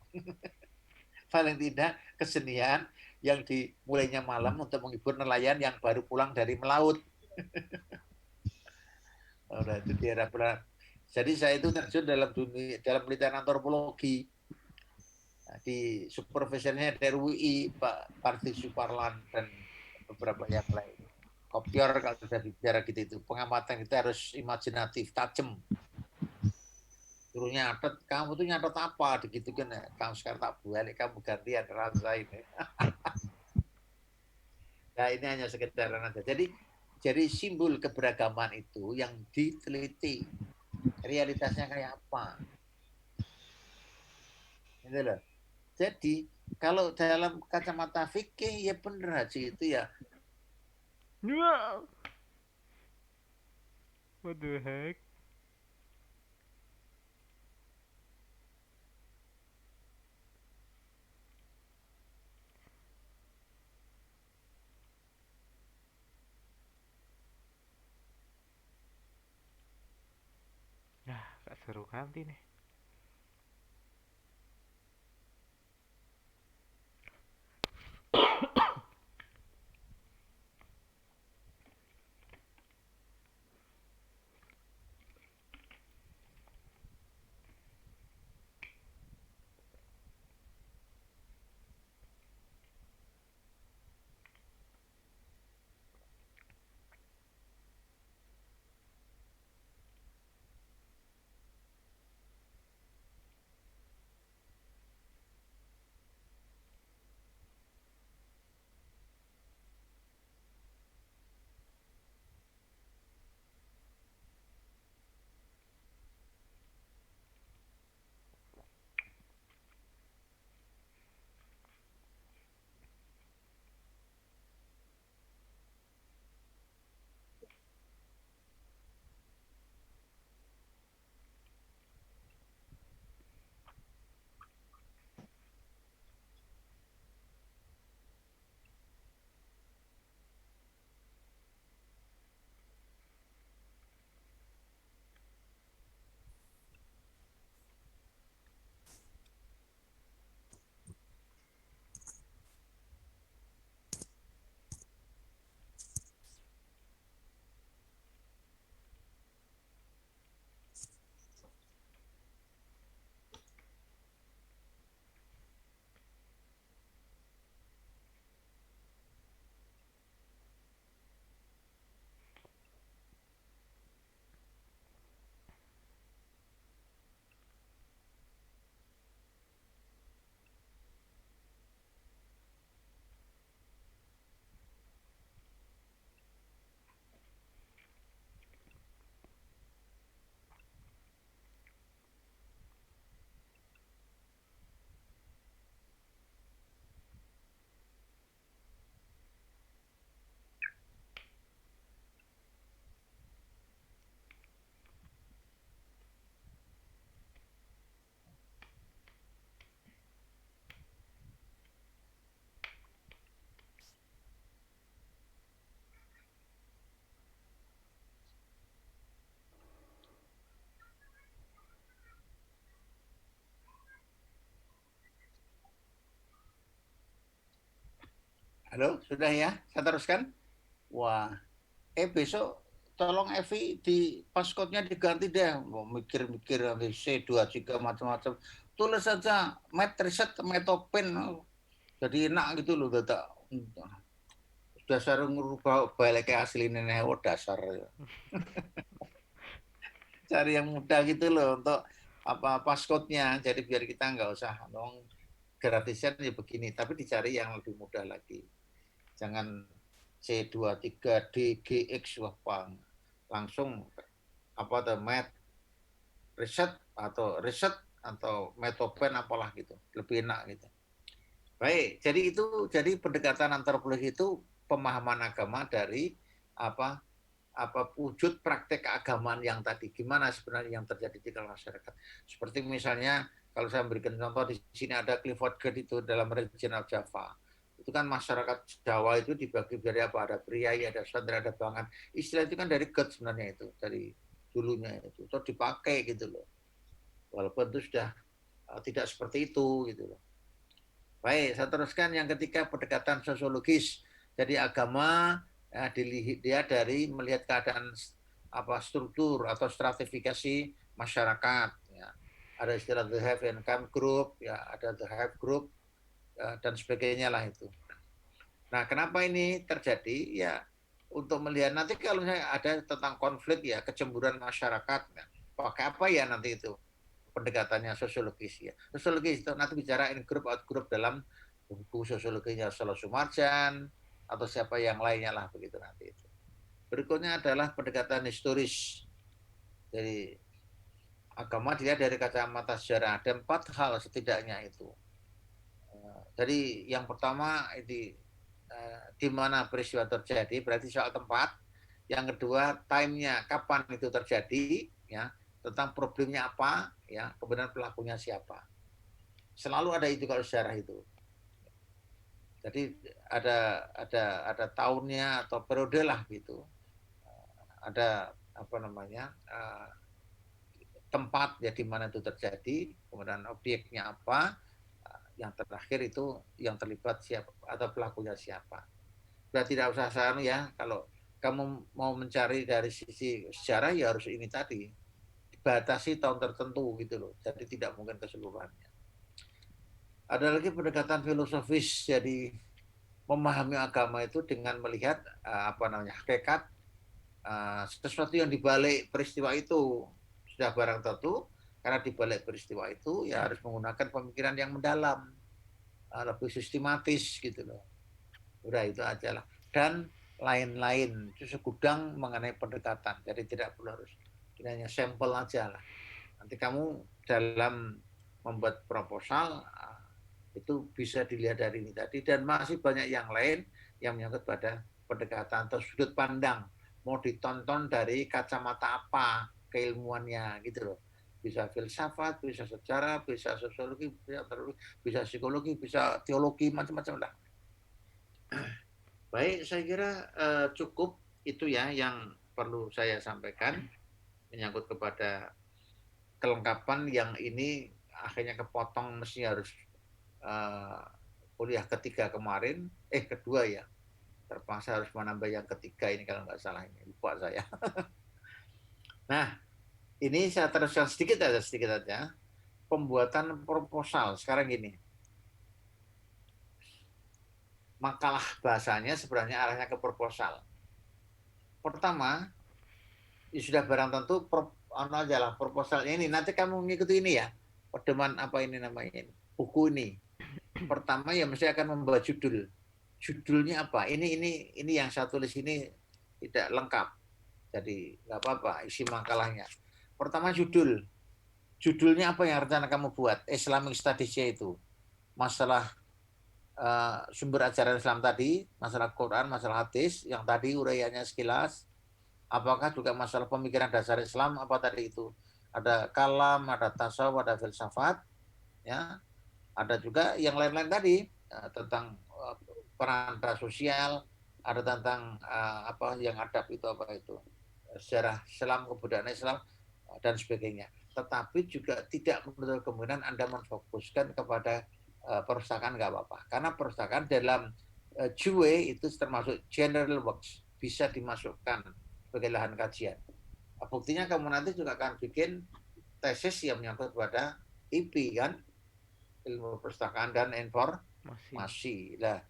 Paling tidak kesenian yang dimulainya malam untuk menghibur nelayan yang baru pulang dari melaut. Udah, itu di era jadi saya itu terjun dalam penelitian antropologi. Nah, di supervisornya dari UI, Pak Parti Suparlan dan beberapa yang lain. Kopior kalau sudah bicara gitu itu. Pengamatan kita harus imajinatif, tajam. Suruh nyatet, kamu tuh nyatet apa? Begitu kan ya. Kamu sekarang tak balik, kamu gantian rasain. Nah ini hanya sekedar aja. Jadi simbol keberagaman itu yang diteliti. Realitasnya kayak apa? Gitu loh. Jadi kalau dalam kacamata fikih ya benar haji itu ya. What the heck? Nah, gak seru kali nih. Halo, sudah ya? Saya teruskan. Wah, besok tolong Evi di passcode-nya diganti deh. Mau mikir-mikir nanti C23 macam-macam. Tulis saja Reset Metopen. Jadi enak gitu loh, dasar ngubah balik ke asli nenek dasar. Cari yang mudah gitu loh untuk apa passcode-nya. Jadi biar kita nggak usah dong gratisan ya begini, tapi dicari yang lebih mudah lagi. Jangan C23DGX wah langsung apa tuh reset atau metopen apalah gitu. Lebih enak gitu. Baik, jadi pendekatan antropologi itu pemahaman agama dari apa wujud praktek keagamaan yang tadi, gimana sebenarnya yang terjadi di dalam masyarakat. Seperti misalnya kalau saya memberikan contoh di sini ada Clifford Gate itu dalam regional Java. Itu kan masyarakat Jawa itu dibagi dari apa? Ada priai, ada sandera, ada bangan. Istilah itu kan dari God sebenarnya itu, dari dulunya itu. Itu dipakai gitu loh. Walaupun itu sudah tidak seperti itu gitu loh. Baik, saya teruskan yang ketiga pendekatan sosiologis. Jadi agama dia dari melihat keadaan struktur atau stratifikasi masyarakat. Ya. Ada istilah the have and come group, ya ada the have group dan sebagainya lah itu. Nah, kenapa ini terjadi? Ya untuk melihat nanti kalau misalnya ada tentang konflik ya kecemburuan masyarakat, ya, pakai apa ya nanti itu? Pendekatannya sosiologis ya. Sosiologis itu nanti bicara in group out group dalam buku sosiologinya Solo Sumarjan atau siapa yang lainnya lah begitu nanti itu. Berikutnya adalah pendekatan historis. Jadi agama dilihat dari kacamata sejarah. Ada 4 hal setidaknya itu. Jadi yang pertama di mana peristiwa terjadi berarti soal tempat. Yang kedua time-nya kapan itu terjadi ya. Tentang problemnya apa, ya, kemudian pelakunya siapa. Selalu ada itu kalau sejarah itu. Jadi ada tahunnya atau periode lah gitu. Ada apa namanya tempat ya di mana itu terjadi, kemudian objeknya apa, yang terakhir itu yang terlibat siapa atau pelakunya siapa. Sudah tidak usah sana ya kalau kamu mau mencari dari sisi sejarah ya harus ini tadi. Batasi tahun tertentu gitu loh. Jadi tidak mungkin keseluruhannya. Ada lagi pendekatan filosofis. Jadi memahami agama itu dengan melihat hakikat sesuatu yang dibalik peristiwa itu sudah barang tentu. Karena dibalik peristiwa itu ya harus menggunakan pemikiran yang mendalam, lebih sistematis gitu loh. Udah itu aja lah. Dan lain-lain itu segudang mengenai pendekatan. Jadi tidak perlu harus hanya sampel aja lah. Nanti kamu dalam membuat proposal itu bisa dilihat dari ini tadi dan masih banyak yang lain yang menyangkut pada pendekatan atau sudut pandang. Mau ditonton dari kacamata apa keilmuannya gitu loh. Bisa filsafat, bisa sejarah, bisa sosiologi, bisa psikologi, bisa teologi, macam-macam lah. Baik, saya kira cukup itu ya yang perlu saya sampaikan. Menyangkut kepada kelengkapan yang ini akhirnya kepotong mesti harus kuliah ketiga kemarin, kedua ya, terpaksa harus menambah yang ketiga ini kalau nggak salah ini, lupa saya. Nah, ini saya teruskan sedikit aja, pembuatan proposal sekarang gini. Makalah bahasanya sebenarnya arahnya ke proposal. Pertama, ya sudah barang tentu proposal ini nanti kamu mengikuti ini ya pedoman apa ini namanya ini buku ini pertama ya mesti akan membawa judulnya apa ini yang saya tulis ini tidak lengkap jadi nggak apa-apa isi makalahnya pertama judulnya apa yang rencana kamu buat Islamic Studies itu masalah sumber ajaran Islam tadi masalah Quran masalah hadis yang tadi uraiannya sekilas. Apakah juga masalah pemikiran dasar Islam apa tadi itu? Ada kalam, ada tasawuf, ada filsafat, ya. Ada juga yang lain-lain tadi tentang peran sosial, ada tentang apa yang adab itu apa itu sejarah Islam, kebudayaan Islam dan sebagainya. Tetapi juga tidak menutup kemungkinan Anda menfokuskan kepada perpustakaan nggak apa-apa. Karena perpustakaan dalam JUE itu termasuk general works, bisa dimasukkan sebagai lahan kajian. Buktinya kamu nanti juga akan bikin tesis yang menyangkut pada IP kan, ilmu perpustakaan dan informasi. Lah,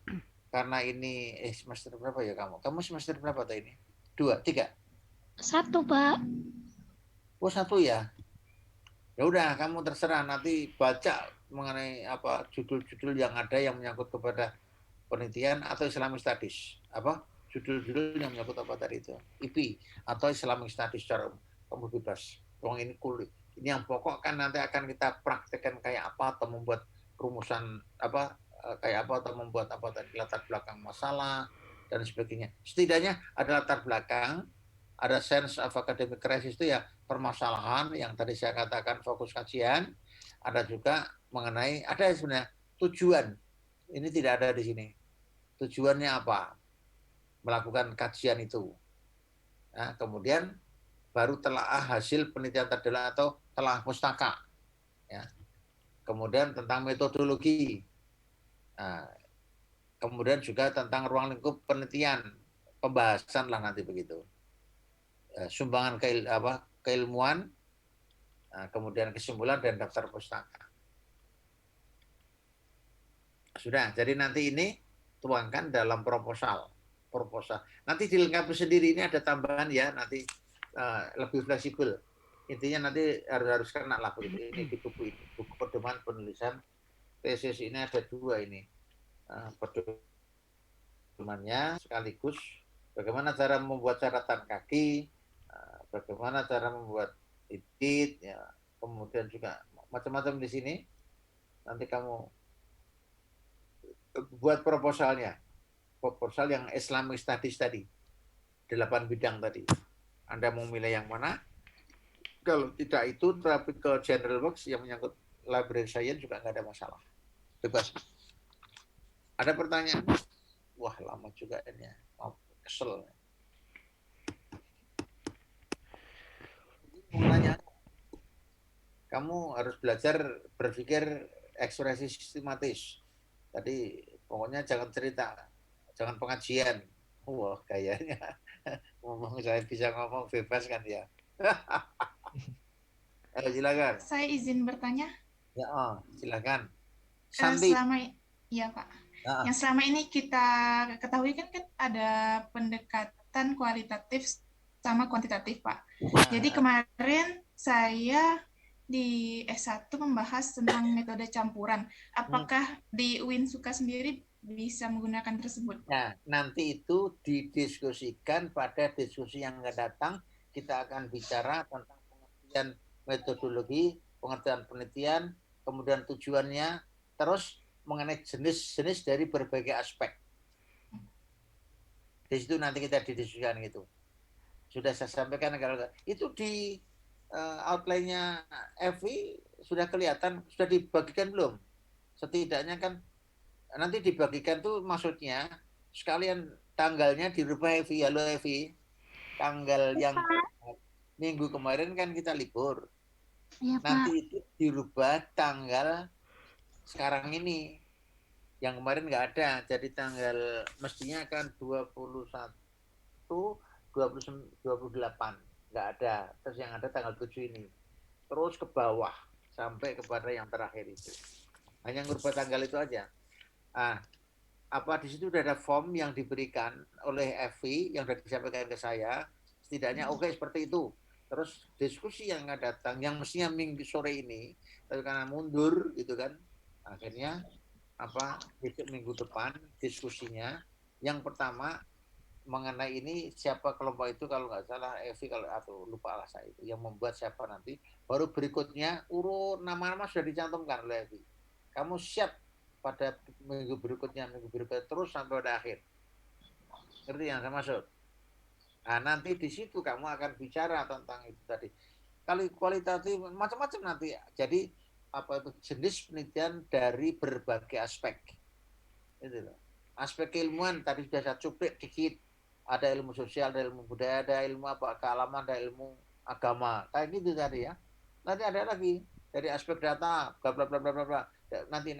karena ini semester berapa ya kamu? Kamu semester berapa tadi ini? 2, 3? 1, Pak. Oh, 1 ya. Ya udah, kamu terserah nanti baca mengenai apa judul-judul yang ada yang menyangkut kepada penelitian atau Islamic Studies. Apa? Judul-judul yang menyangkut apa tadi itu? IP atau Islamic Studies secara kamu bebas. Wong ini kulit. Ini yang pokok kan nanti akan kita praktekkan kayak apa atau membuat rumusan apa kayak apa atau membuat apa tadi latar belakang masalah dan sebagainya. Setidaknya ada latar belakang, ada sense of academic crisis itu ya permasalahan yang tadi saya katakan fokus kajian, ada juga mengenai ada sebenarnya tujuan. Ini tidak ada di sini. Tujuannya apa? Melakukan kajian itu. Nah, kemudian baru telaah hasil penelitian terdahulu atau telaah pustaka. Ya. Kemudian tentang metodologi. Nah, kemudian juga tentang ruang lingkup penelitian, pembahasan lah nanti begitu. Sumbangan keilmuan, kemudian kesimpulan dan daftar pustaka. Sudah, jadi nanti ini tuangkan dalam proposal. Nanti dilengkapi sendiri, ini ada tambahan ya, nanti lebih fleksibel. Intinya nanti harus kena lah begitu. Ini di buku ini, buku pedoman penulisan tesis ini ada 2 ini. Pedomannya sekaligus bagaimana cara membuat catatan kaki, bagaimana cara membuat edit, ya, kemudian juga macam-macam di sini. Nanti kamu buat proposal yang Islamic Studies tadi, 8 bidang tadi. Anda mau milih yang mana? Kalau tidak itu, terapi ke general works yang menyangkut library science juga nggak ada masalah. Bebas. Ada pertanyaan? Wah, lama juga ini ya. Kesel. Mau nanya, kamu harus belajar berpikir ekspresi sistematis. Tadi pokoknya jangan cerita, jangan pengajian. Wah, kayaknya ngomong saya bisa ngomong bebas kan ya. Silakan. Saya izin bertanya. Ya, silakan. Iya Pak. Yang selama ini kita ketahui kan ada pendekatan kualitatif sama kuantitatif Pak. Jadi kemarin saya di S1 membahas tentang metode campuran. Apakah di Uinsuka sendiri bisa menggunakan tersebut? Nah, nanti itu didiskusikan pada diskusi yang akan datang. Kita akan bicara tentang pengertian metodologi, pengertian penelitian, kemudian tujuannya, terus mengenai jenis-jenis dari berbagai aspek. Di situ nanti kita didiskusikan gitu. Sudah saya sampaikan kalau itu di outline-nya FI sudah kelihatan, sudah dibagikan belum? Setidaknya kan nanti dibagikan tuh maksudnya sekalian tanggalnya dirubah FI. Halo FI, tanggal yang minggu kemarin kan kita libur. Ya, nanti itu dirubah tanggal sekarang ini. Yang kemarin nggak ada, jadi tanggal mestinya kan 21, 28 nggak ada, terus yang ada tanggal 7 ini, terus ke bawah sampai kepada yang terakhir itu, hanya ngubah tanggal itu aja. Apa di situ udah ada form yang diberikan oleh FI yang sudah disampaikan ke saya, setidaknya oke, seperti itu. Terus diskusi yang akan datang, yang mestinya minggu sore ini, tapi karena mundur gitu kan, akhirnya besok minggu depan diskusinya. Yang pertama mengenai ini siapa kelompok itu, kalau nggak salah Evi, kalau atau lupa lah saya itu yang membuat siapa nanti. Baru berikutnya urut nama-nama sudah dicantumkan oleh Evi. Kamu siap pada minggu berikutnya terus sampai pada akhir. Ngerti yang saya maksud? Nah, nanti di situ kamu akan bicara tentang itu tadi. Kalau kualitatif macam-macam nanti. Jadi itu jenis penelitian dari berbagai aspek. Itu loh. Aspek keilmuan tadi sudah saya cuplik dikit. Ada ilmu sosial, ada ilmu budaya, ada ilmu kealaman, ada ilmu agama. Kayak gitu tadi ya. Nanti ada lagi dari aspek data, bla bla bla bla bla. Nanti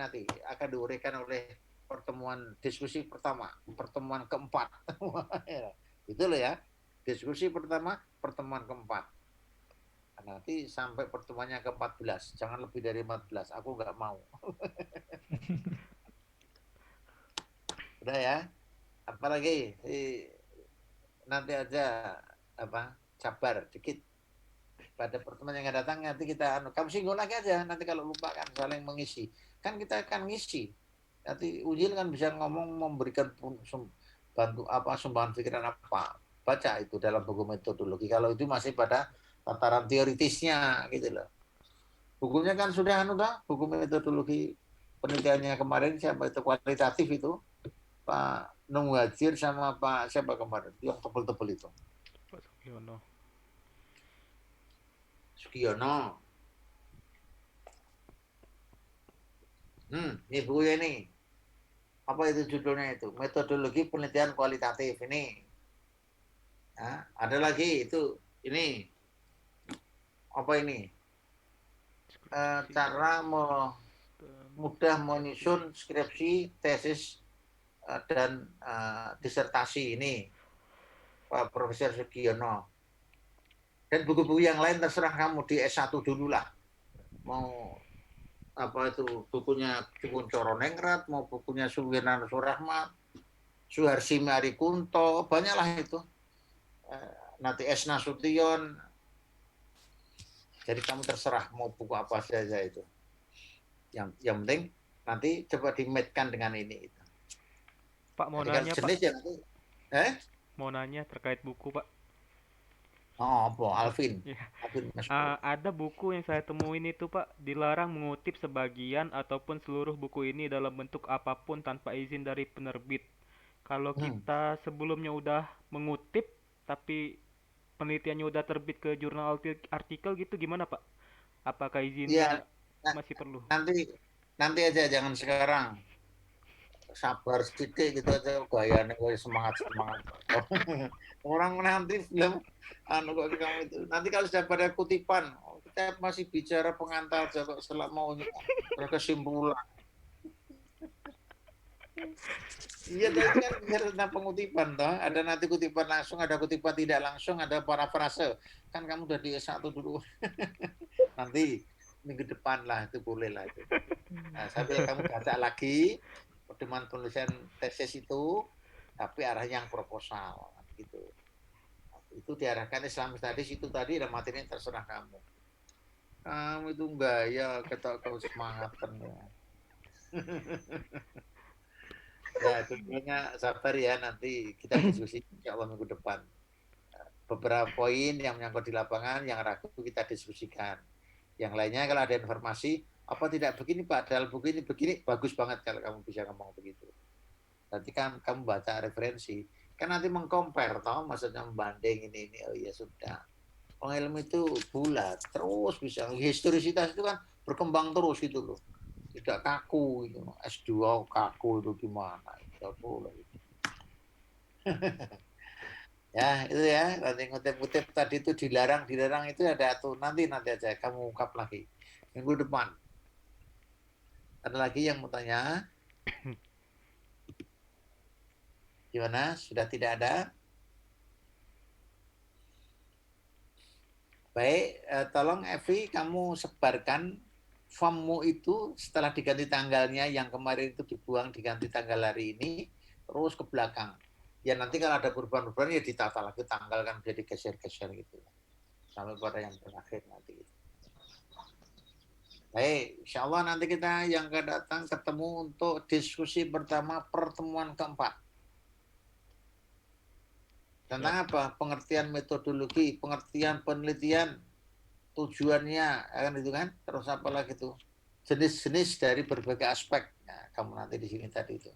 akan diuraikan oleh pertemuan diskusi pertama, pertemuan keempat. Itu loh ya. Diskusi pertama, pertemuan keempat. Nanti sampai pertemuannya ke-14, jangan lebih dari 14. Aku nggak mau. Udah ya. Apalagi nanti aja sabar dikit. Pada pertemuan yang akan datang nanti kita kamu singgung lagi aja, nanti kalau lupa kan saling mengisi. Kan kita akan ngisi. Nanti Ujil kan bisa ngomong, memberikan bantu sumbangan pikiran apa. Baca itu dalam buku metodologi. Kalau itu masih pada tataran teoritisnya gitu loh. Bukunya kan sudah buku metodologi penelitiannya kemarin siapa itu kualitatif itu Pak Nungwajir sama Pak siapa kemarin yang tebel-tebel itu. Pak Sugiono. Ini bukunya ini. Apa itu judulnya itu? Metodologi penelitian kualitatif ini. Nah, ada lagi itu ini. Apa ini? Cara mudah menyusun skripsi, tesis dan disertasi ini Pak Profesor Sugiono. Dan buku-buku yang lain terserah kamu di S1 dulu lah. Mau apa itu bukunya Kipun Coronengrat, mau bukunya Suwirnan Surahmat, Suharsi Marikunto, banyaklah itu. Nanti S. Nasution. Jadi kamu terserah mau buku apa saja itu. Yang penting nanti coba di-match-kan dengan ini itu. Pak mau nanya Pak. Ya, nanti, mau nanya terkait buku Pak. Oh, apa? Alvin. Ya. Ada buku yang saya temuin itu Pak, dilarang mengutip sebagian ataupun seluruh buku ini dalam bentuk apapun tanpa izin dari penerbit. Kalau kita sebelumnya udah mengutip, tapi penelitiannya udah terbit ke jurnal artikel gitu, gimana Pak? Apakah izinnya masih perlu? Nanti aja, jangan sekarang. Sabar sedikit gitu aja, gayanya semangat. Orang nanti film kok kamu itu. Nanti kalau sudah pada kutipan, kita masih bicara pengantar aja kok setelah mau berkesimpulan. Iya, tadi kan bicara tentang pengutipan toh. Ada nanti kutipan langsung, ada kutipan tidak langsung, ada parafrase. Kan kamu udah di S1 dulu. Nanti minggu depan lah itu boleh lah itu. Nah, sambil kamu baca lagi pertemuan penulisan tesis itu, tapi arahnya yang proposal gitu. Itu diarahkan Islam Studies itu tadi ada materi yang terserah kamu. Kamu itu gaya kata kau semangat kan ya. Ya, tentunya sabar ya, nanti kita diskusi insya Allah minggu depan. Beberapa poin yang menyangkut di lapangan, yang ragu kita diskusikan. Yang lainnya kalau ada informasi, apa tidak begini Pak, dalam buku ini begini, bagus banget kalau kamu bisa ngomong begitu. Nanti kan kamu baca referensi, kan nanti mengcompare, toh, maksudnya membanding ini, oh iya sudah. Ilmu itu bulat, terus bisa, historisitas itu kan berkembang terus gitu loh. Tidak kaku gitu. S2 kaku itu gimana? Tidak boleh. Ya, itu ya, nanti ngutip-ngutip tadi itu dilarang itu ada tuh, nanti aja kamu ungkap lagi. Minggu depan. Ada lagi yang mau tanya? Gimana? Sudah tidak ada? Baik, tolong Evi, kamu sebarkan formmu itu setelah diganti tanggalnya, yang kemarin itu dibuang, diganti tanggal hari ini, terus ke belakang. Ya nanti kalau ada perubahan-perubahan ya ditata lagi tanggal, kan jadi geser-geser gitu. Sampai pada yang terakhir nanti. Baik, insya Allah nanti kita yang akan datang ketemu untuk diskusi pertama pertemuan keempat. Tentang apa? Pengertian metodologi, pengertian penelitian, tujuannya, kan itu kan. Terus apa lagi tuh? Jenis-jenis dari berbagai aspek. Nah, kamu nanti di sini tadi itu.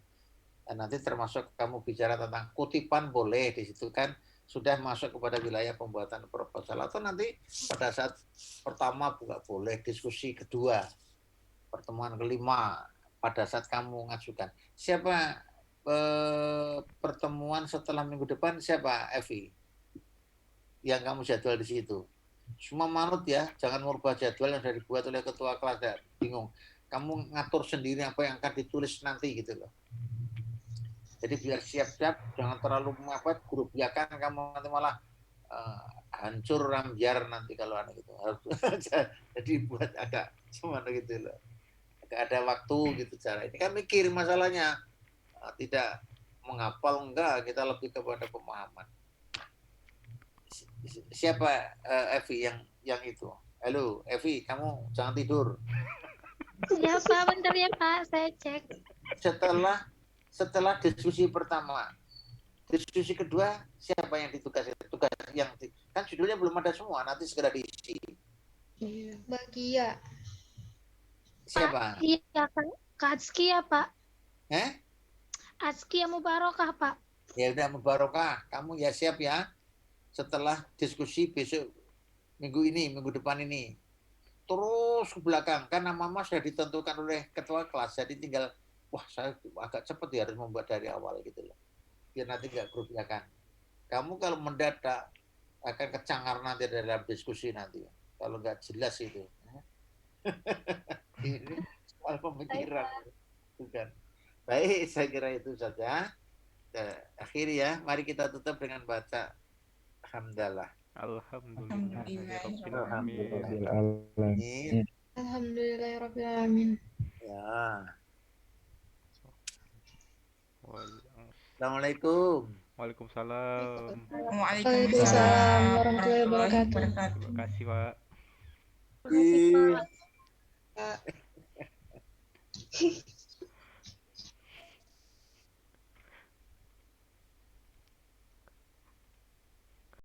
Dan nanti termasuk kamu bicara tentang kutipan boleh di situ kan. Sudah masuk kepada wilayah pembuatan proposal, atau nanti pada saat pertama bukan boleh, diskusi kedua, pertemuan kelima, pada saat kamu mengajukan. Siapa pertemuan setelah minggu depan, siapa Evi? Yang kamu jadwal di situ. Semua manut ya, jangan merubah jadwal yang sudah dibuat oleh ketua kelas, bingung. kamu ngatur sendiri apa yang akan ditulis nanti gitu loh. Jadi biar siap-siap, jangan terlalu grup-grupiakan, kamu nanti malah hancur rambyar nanti kalau anak gitu. Jadi buat agak cuman gitu loh. Agak ada waktu gitu cara ini. Kan mikir masalahnya, tidak menghafal enggak, kita lebih kepada pemahaman. Siapa Evi yang itu? Halo Evi, kamu jangan tidur. Ya Pak, bentar ya Pak, saya cek. Setelah diskusi pertama, diskusi kedua, siapa yang ditugasi? Tugas yang kan judulnya belum ada semua, nanti segera diisi. Bagia. Siapa? Iya Kak Azki ya Pak. Azki yang Mubarokah Pak. Ya udah Mubarokah, kamu ya siap ya. Setelah diskusi besok minggu depan ini, terus ke belakang karena mama sudah ditentukan oleh ketua kelas, jadi tinggal wah saya agak cepat ya harus membuat dari awal gitu loh, biar nanti nggak kerugian. Kamu kalau mendadak akan kecangar nanti dalam diskusi nanti, kalau nggak jelas itu. Ini soal pemikiran, bukan. Baik, saya kira itu saja. Akhiri ya, mari kita tutup dengan baca Alhamdulillah. Alhamdulillahirrahmanirrahim. Ya. Assalamualaikum. Waalaikumsalam. Waalaikumsalam warahmatullahi wabarakatuh. Terima kasih Pak. Terima kasih Pak.